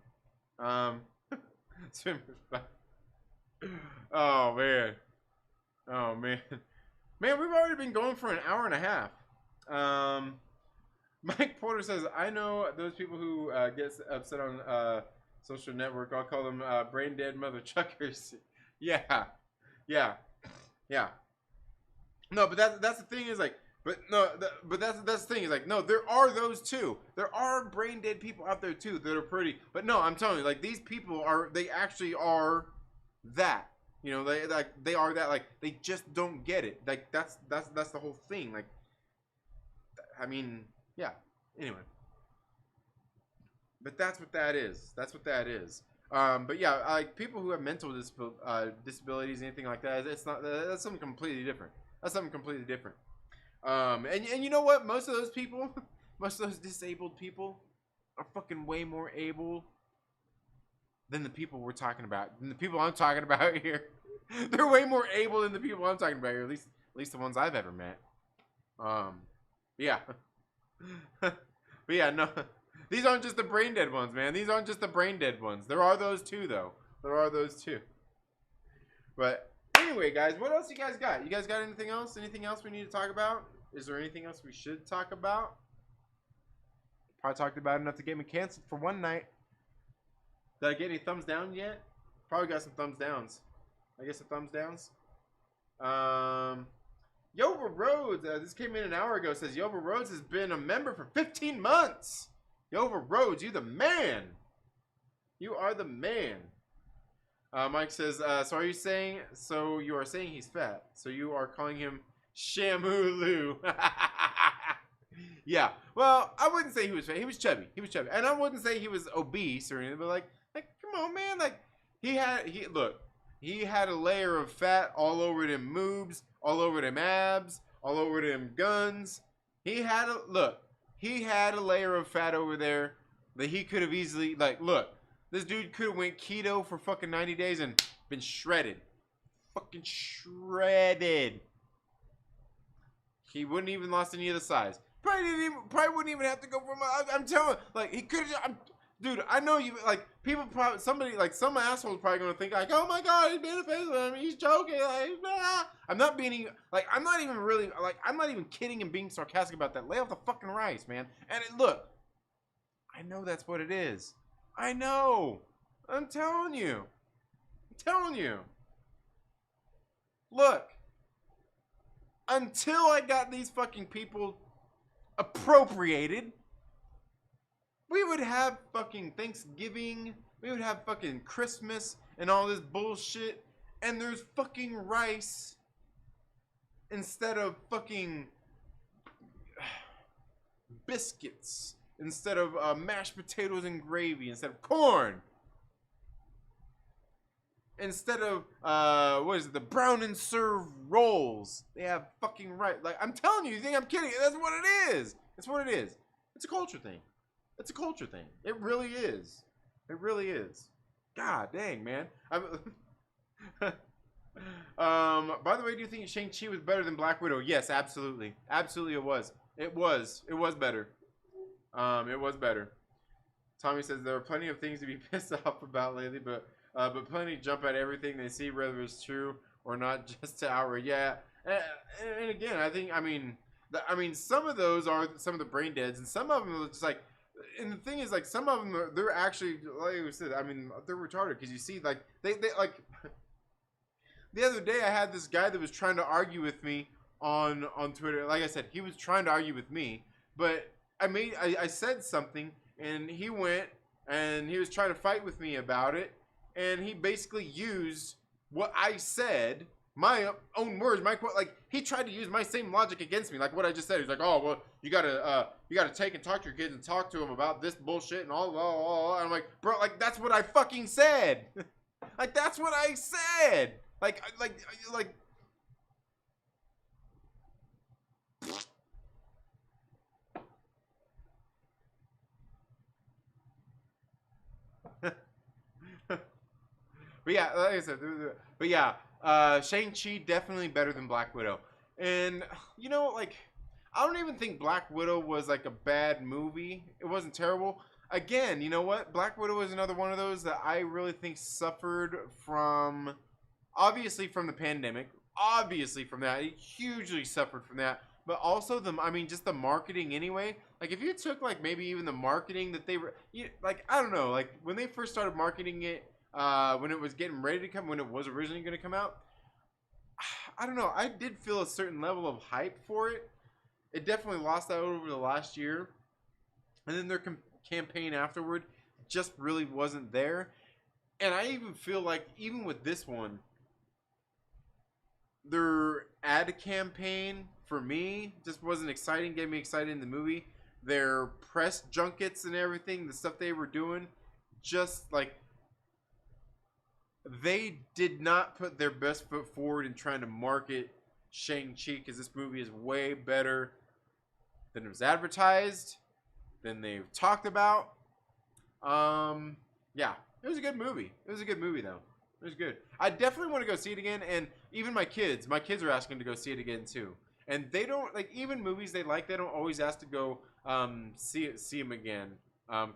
Oh man. Oh man. Man, we've already been going for an hour and a half. Mike Porter says, I know those people who get upset on social network. I'll call them brain dead mother chuckers. Yeah. No, but that's the thing is like, but that's the thing is like, no, there are those too. There are brain dead people out there too that are pretty. But no, I'm telling you, like these people they actually are that. You know, they are that. Like they just don't get it. Like that's the whole thing. Like. I mean, yeah. Anyway, but that's what that is. That's what that is. But yeah, like people who have mental disabilities, anything like that, it's not. That's something completely different. That's something completely different. And you know what? Most of those people, most of those disabled people, are fucking way more able than the people we're talking about. Than the people I'm talking about here. They're way more able than the people I'm talking about here. At least the ones I've ever met. Yeah. But yeah, no. These aren't just the brain dead ones, man. These aren't just the brain dead ones. There are those too, though. There are those too. But anyway, guys, what else you guys got? You guys got anything else? Anything else we need to talk about? Is there anything else we should talk about? Probably talked about enough to get me canceled for one night. Did I get any thumbs down yet? Probably got some thumbs downs. I guess some thumbs downs. Yova Rodz, this came in an hour ago, says Yova Rodz has been a member for 15 months. Yova Rodz, you the man. You are the man. Mike says, so are you saying, so you are saying he's fat. So you are calling him Shamulu. Yeah. Well, I wouldn't say he was fat. He was chubby. He was chubby. And I wouldn't say he was obese or anything, but like, come on, man. Like, he had a layer of fat all over them moobs, all over them abs, all over them guns. He had a layer of fat over there that he could have easily, like, look, this dude could have went keto for fucking 90 days and been shredded. Fucking shredded. He wouldn't even lost any of the size. Probably wouldn't even have to go from, I'm telling, like, he could have, dude, I know you, like, people probably, somebody, like, some asshole's probably going to think, like, oh my god, he's being offensive, I mean, he's joking, like, nah. I'm not being, like, I'm not even kidding and being sarcastic about that. Lay off the fucking rice, man. And look, I know that's what it is. I know. I'm telling you. Look, until I got these fucking people appropriated, we would have fucking Thanksgiving, we would have fucking Christmas and all this bullshit, and there's fucking rice instead of fucking biscuits, instead of mashed potatoes and gravy, instead of corn, instead of the brown and serve rolls. They have fucking rice. Like, I'm telling you think I'm kidding? That's what it is. That's what it is. It's a culture thing. It's a culture thing. It really is. It really is. God dang, man. By the way, do you think Shang-Chi was better than Black Widow? Yes, absolutely. Absolutely it was. It was better. It was better. Tommy says there are plenty of things to be pissed off about lately, but plenty jump at everything they see, whether it's true or not, just to outrage. Yeah, and again, I mean, some of those are some of the brain deads, and some of them are just like. And the thing is, like, some of them they're actually, like I said, I mean, they're retarded because you see, like, they like. The other day, I had this guy that was trying to argue with me on Twitter. Like I said, he was trying to argue with me, but I said something, and he went and he was trying to fight with me about it, and he basically used what I said, my own words, my quote. Like, he tried to use my same logic against me, like what I just said. He's like, oh well, you gotta take and talk to your kids and talk to them about this bullshit and all. And I'm like, bro, like that's what I fucking said. Like that's what I said. Like. But yeah, like I said, Shang-Chi definitely better than Black Widow. And, you know, like, I don't even think Black Widow was, like, a bad movie. It wasn't terrible. Again, you know what? Black Widow is another one of those that I really think suffered from, obviously from the pandemic. Obviously from that. It hugely suffered from that. But also, just the marketing anyway. Like, if you took, like, maybe even the marketing that they were, like, I don't know. Like, when they first started marketing it, when it was getting ready to come, when it was originally going to come out, I don't know. I did feel a certain level of hype for it. It definitely lost that over the last year. And then their campaign afterward just really wasn't there. And I even feel like, even with this one, their ad campaign, for me, just wasn't exciting, getting me excited in the movie. Their press junkets and everything, the stuff they were doing, just like, they did not put their best foot forward in trying to market Shang-Chi, because this movie is way better than it was advertised, than they've talked about. Yeah, It was a good movie. It was a good movie, though. It was good. I definitely want to go see it again, and even my kids are asking to go see it again too. And they don't like even movies they like. They don't always ask to go see them again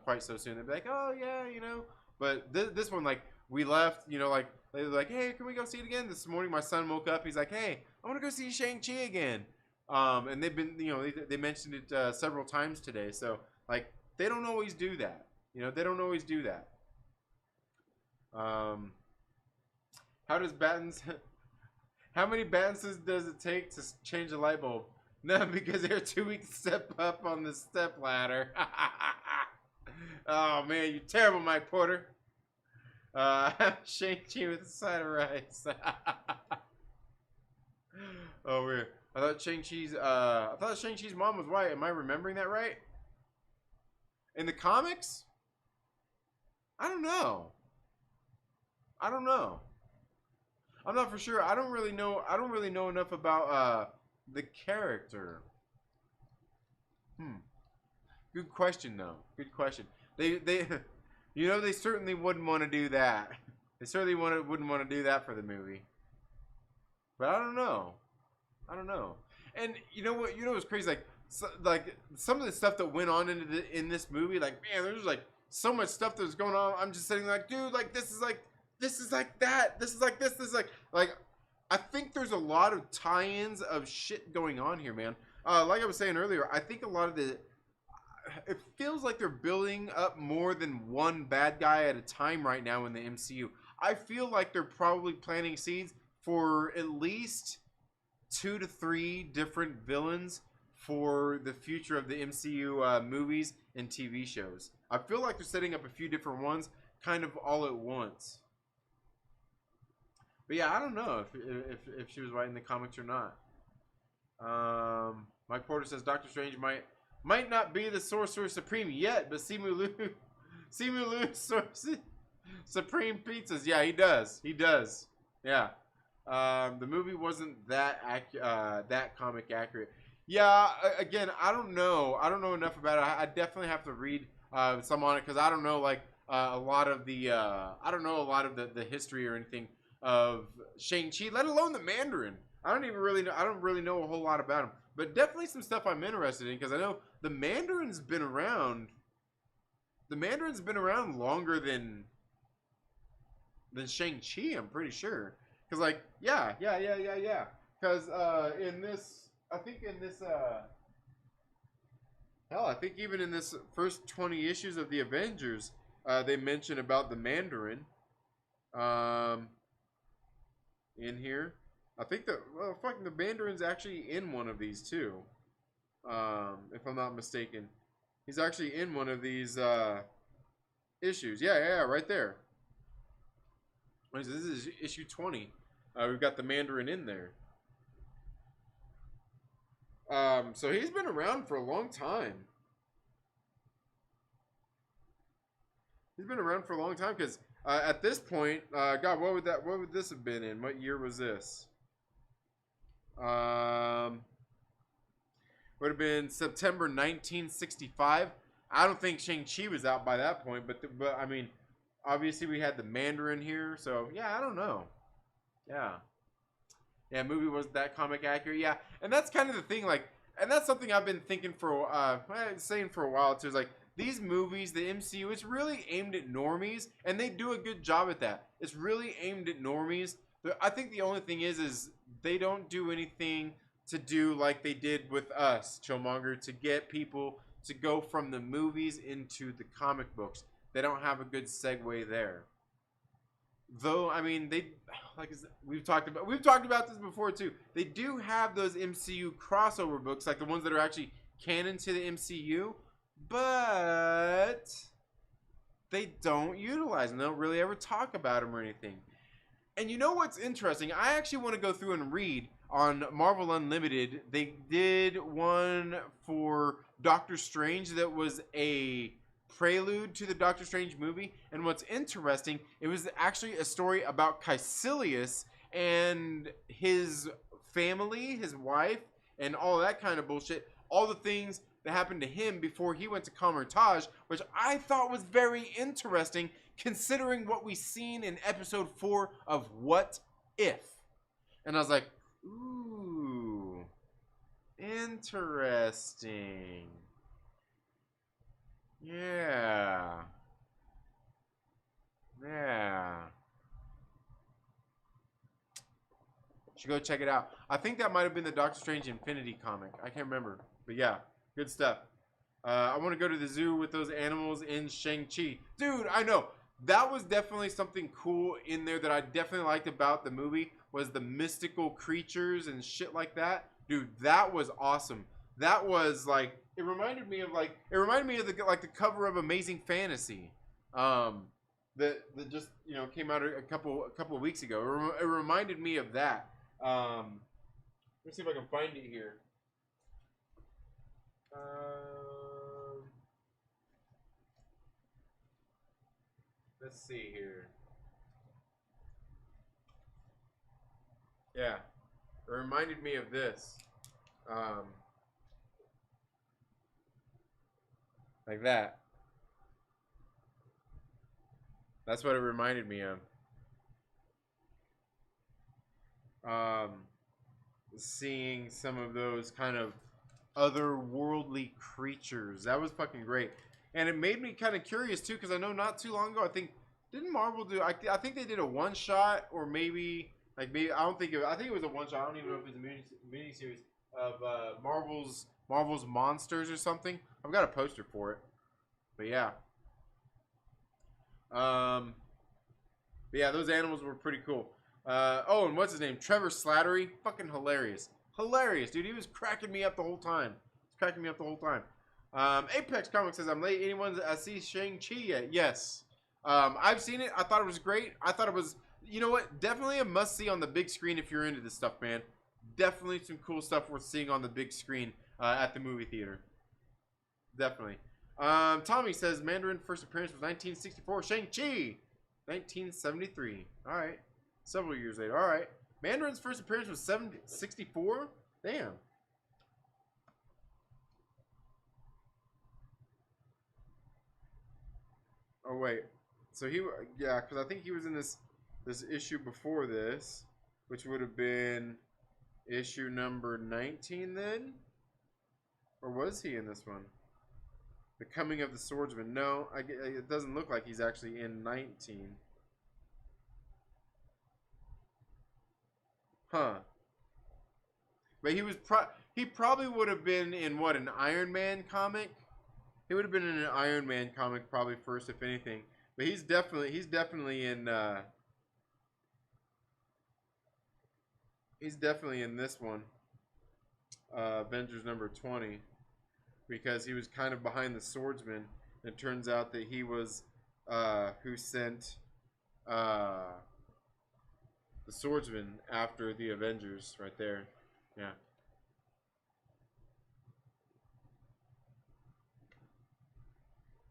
quite so soon. They'll be like, oh yeah, you know. But this one, like, we left, you know, like they were like, hey, can we go see it again? This morning, my son woke up. He's like, hey, I want to go see Shang-Chi again. And they've been, you know, they mentioned it several times today. So like, they don't always do that. You know, they don't always do that. How does Battens? How many Battenses does it take to change a light bulb? None, because they're too weak to step up on the step ladder. Oh man, you terrible, Mike Porter. Shang-Chi with a side of rice. Oh weird. I thought Shang-Chi's mom was white. Am I remembering that right? In the comics? I don't know. I'm not for sure. I don't really know enough about the character. Good question though. Good question. They you know, they certainly wouldn't want to do that. They certainly wouldn't want to do that for the movie. But I don't know. And you know what? You know what's crazy? Like some of the stuff that went on in this movie. Like, man, there's like so much stuff that was going on. I'm just sitting like, dude, like this is like that. This is like this. This is like. I think there's a lot of tie-ins of shit going on here, man. Like I was saying earlier, I think a lot of it feels like they're building up more than one bad guy at a time right now in the MCU. I feel like they're probably planting seeds for at least 2 to 3 different villains for the future of the MCU movies and TV shows. I feel like they're setting up a few different ones kind of all at once. But yeah, I don't know if she was right in the comics or not. Mike Porter says Doctor Strange might not be the Sorcerer Supreme yet, but Simu Liu Supreme Pizzas. Yeah, he does. Yeah. The movie wasn't that comic accurate. Yeah, again, I don't know enough about it. I definitely have to read some on it because I don't know like a lot of the history or anything of Shang-Chi, let alone the Mandarin. I don't really know a whole lot about him, but definitely some stuff I'm interested in because I know the Mandarin's been around. The Mandarin's been around longer than Shang-Chi, I'm pretty sure. Because like, yeah. Because I think even in this first 20 issues of the Avengers, they mention about the Mandarin. In here, I think the Mandarin's actually in one of these too. If I'm not mistaken, he's actually in one of these issues. Yeah, right there. This is issue 20. We've got the Mandarin in there. So he's been around for a long time. Because at this point, God, what would this have been in? What year was this? Would have been September 1965. I don't think Shang-Chi was out by that point, but I mean, obviously we had the Mandarin here, so yeah, I don't know. Yeah, movie wasn't that comic accurate. Yeah, and that's kind of the thing, like, and that's something I've been thinking saying for a while too. Is like, these movies, the MCU, it's really aimed at normies, and they do a good job at that. It's really aimed at normies. I think the only thing is they don't do anything to do like they did with us, Chillmonger, to get people to go from the movies into the comic books. They don't have a good segue there. Though, I mean, we've talked about this before too. They do have those MCU crossover books, like the ones that are actually canon to the MCU, but they don't utilize them. They don't really ever talk about them or anything. And you know what's interesting? I actually want to go through and read on Marvel Unlimited. They did one for Doctor Strange that was a prelude to the Doctor Strange movie. And what's interesting, it was actually a story about Caecilius and his family, his wife, and all that kind of bullshit. All the things that happened to him before he went to Kamar-Taj, which I thought was very interesting considering what we seen in episode 4 of What If. And I was like, ooh, interesting. Yeah. Yeah. Should go check it out. I think that might have been the Doctor Strange Infinity comic. I can't remember. But yeah, good stuff. I want to go to the zoo with those animals in Shang-Chi. Dude, I know. That was definitely something cool in there that I definitely liked about the movie, was the mystical creatures and shit like that. Dude, that was awesome. That was like, it reminded me of the cover of Amazing Fantasy. That just, you know, came out a couple of weeks ago. It reminded me of that. Let's see if I can find it here. Let's see here. Yeah, it reminded me of this. Like that. That's what it reminded me of. Seeing some of those kind of otherworldly creatures. That was fucking great. And it made me kind of curious too, because I know not too long ago, I think, didn't Marvel do, I think they did a one-shot, or maybe, I think it was a one-shot, I don't even know if it was a mini-series of Marvel's Monsters or something. I've got a poster for it. But yeah. But yeah, those animals were pretty cool. Oh, and what's his name? Trevor Slattery. Fucking hilarious. Hilarious, dude. He was cracking me up the whole time. Apex Comics says, I'm late. Anyone see Shang-Chi yet? Yes. I've seen it. I thought it was great. I thought it was, you know what? Definitely a must-see on the big screen if you're into this stuff, man. Definitely some cool stuff worth seeing on the big screen at the movie theater. Definitely. Tommy says, Mandarin first appearance was 1964. Shang-Chi, 1973. All right. Several years later. All right. Mandarin's first appearance was 64? Damn. Oh, wait. So yeah, because I think he was in this issue before this, which would have been issue number 19 then? Or was he in this one? The Coming of the Swordsman. No, it doesn't look like he's actually in 19. Huh. But he probably would have been in what, an Iron Man comic? He would have been in an Iron Man comic probably first, if anything. But he's definitely in this one. Avengers number 20. Because he was kind of behind the swordsman. It turns out that he was who sent the swordsman after the Avengers right there. Yeah.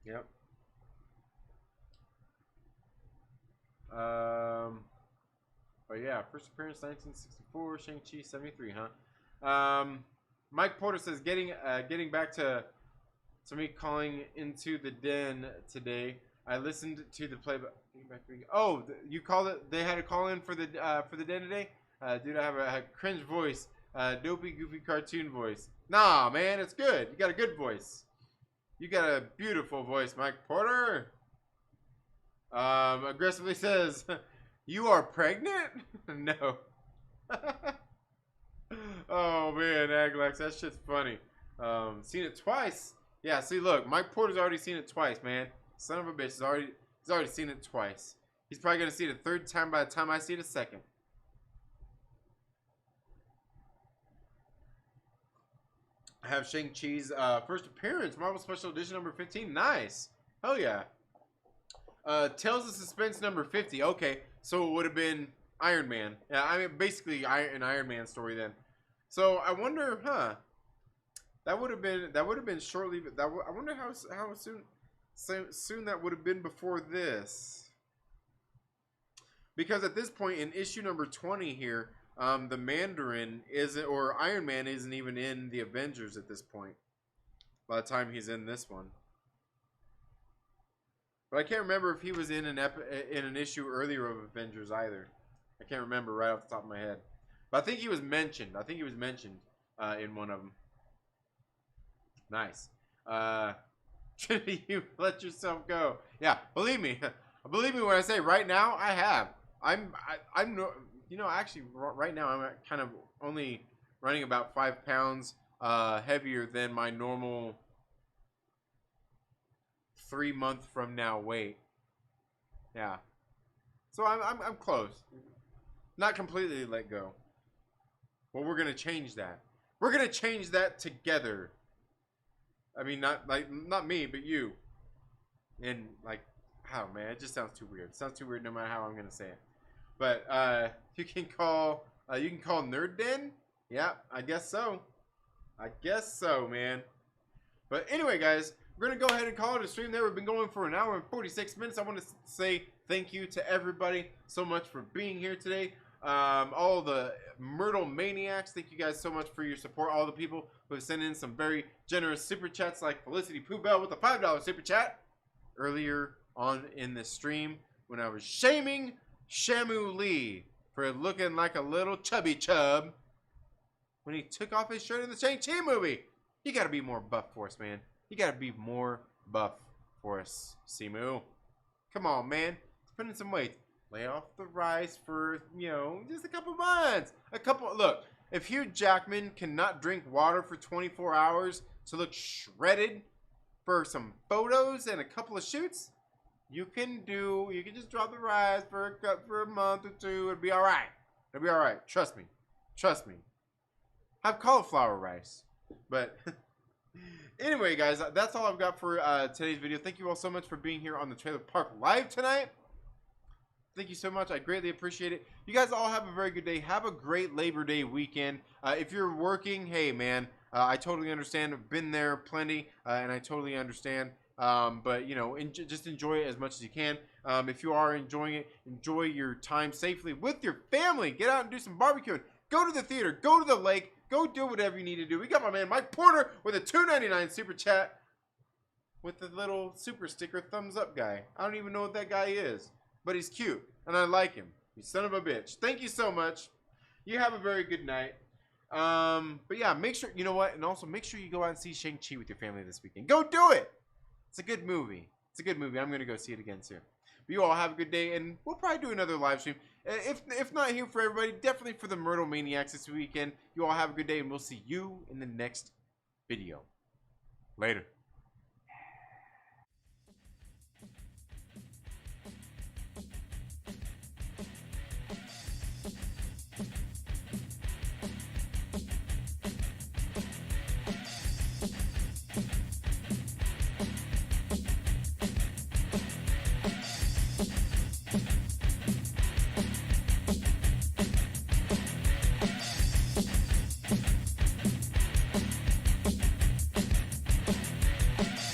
Yep. But yeah, first appearance 1964, Shang-Chi 73, huh? Mike Porter says getting back to me calling into the den today. I listened to the play. Oh, you called it. They had a call in for the den today. Dude, I have a cringe voice, dopey, goofy cartoon voice. Nah, man, it's good. You got a good voice. You got a beautiful voice, Mike Porter. Aggressively says, "You are pregnant?" No. Oh man, Aglax, that shit's funny. Seen it twice. Yeah, see, look, Mike Porter's already seen it twice, man. Son of a bitch, he's already seen it twice. He's probably gonna see it a third time by the time I see it a second. I have Shang-Chi's first appearance, Marvel Special Edition number 15. Nice. Hell yeah. Tales of Suspense number 50. Okay, so it would have been Iron Man. Yeah, I mean, basically an Iron Man story then. So I wonder, huh? That would have been shortly. But I wonder how soon that would have been before this. Because at this point in issue number 20 here, the Mandarin isn't, or Iron Man isn't even in the Avengers at this point. by the time he's in this one. But I can't remember if he was in an issue earlier of Avengers either. I can't remember right off the top of my head. But I think he was mentioned. I think he was mentioned in one of them. Nice. You let yourself go. Yeah, believe me. Believe me when I say right now I have. I'm you know, actually right now I'm kind of only running about 5 pounds heavier than my normal 3 month from now weight. Yeah. So I'm close. Not completely let go. Well, we're gonna change that. We're gonna change that together. I mean, not me, but you. And like, oh man, it just sounds too weird. It sounds too weird no matter how I'm gonna say it. But you can call Nerd Den. Yeah, I guess so. I guess so, man. But anyway, guys, we're gonna go ahead and call it a stream there. We've been going for 1 hour and 46 minutes. I want to say thank you to everybody so much for being here today. All the Myrtle Maniacs, thank you guys so much for your support. All the people who have sent in some very generous super chats, like Felicity Poobell with a $5 super chat earlier on in the stream when I was shaming Shamu Lee for looking like a little chubby chub when he took off his shirt in the Shang-Chi movie. You gotta be more buff for us, man. You gotta be more buff for us, Simu. Come on, man. Put in some weight. Lay off the rice for, you know, just a couple months. Look, if Hugh Jackman cannot drink water for 24 hours to look shredded for some photos and a couple of shoots, you can just drop the rice for a month or two. It'll be all right. It'll be all right. Trust me. Trust me. Have cauliflower rice. But anyway, guys, that's all I've got for today's video. Thank you all so much for being here on the Trailer Park Live tonight. Thank you so much. I greatly appreciate it. You guys all have a very good day. Have a great Labor Day weekend. If you're working, hey, man, I totally understand. I've been there plenty, and I totally understand. But, you know, just enjoy it as much as you can. If you are enjoying it, enjoy your time safely with your family. Get out and do some barbecuing. Go to the theater. Go to the lake. Go do whatever you need to do. We got my man Mike Porter with a $2.99 super chat with the little super sticker thumbs up guy. I don't even know what that guy is, but he's cute, and I like him. You son of a bitch. Thank you so much. You have a very good night. But yeah, make sure, you know what, and also make sure you go out and see Shang-Chi with your family this weekend. Go do it. It's a good movie. It's a good movie. I'm going to go see it again soon. But you all have a good day, and we'll probably do another live stream. If not here for everybody, definitely for the Myrtle Maniacs this weekend. You all have a good day, and we'll see you in the next video. Later.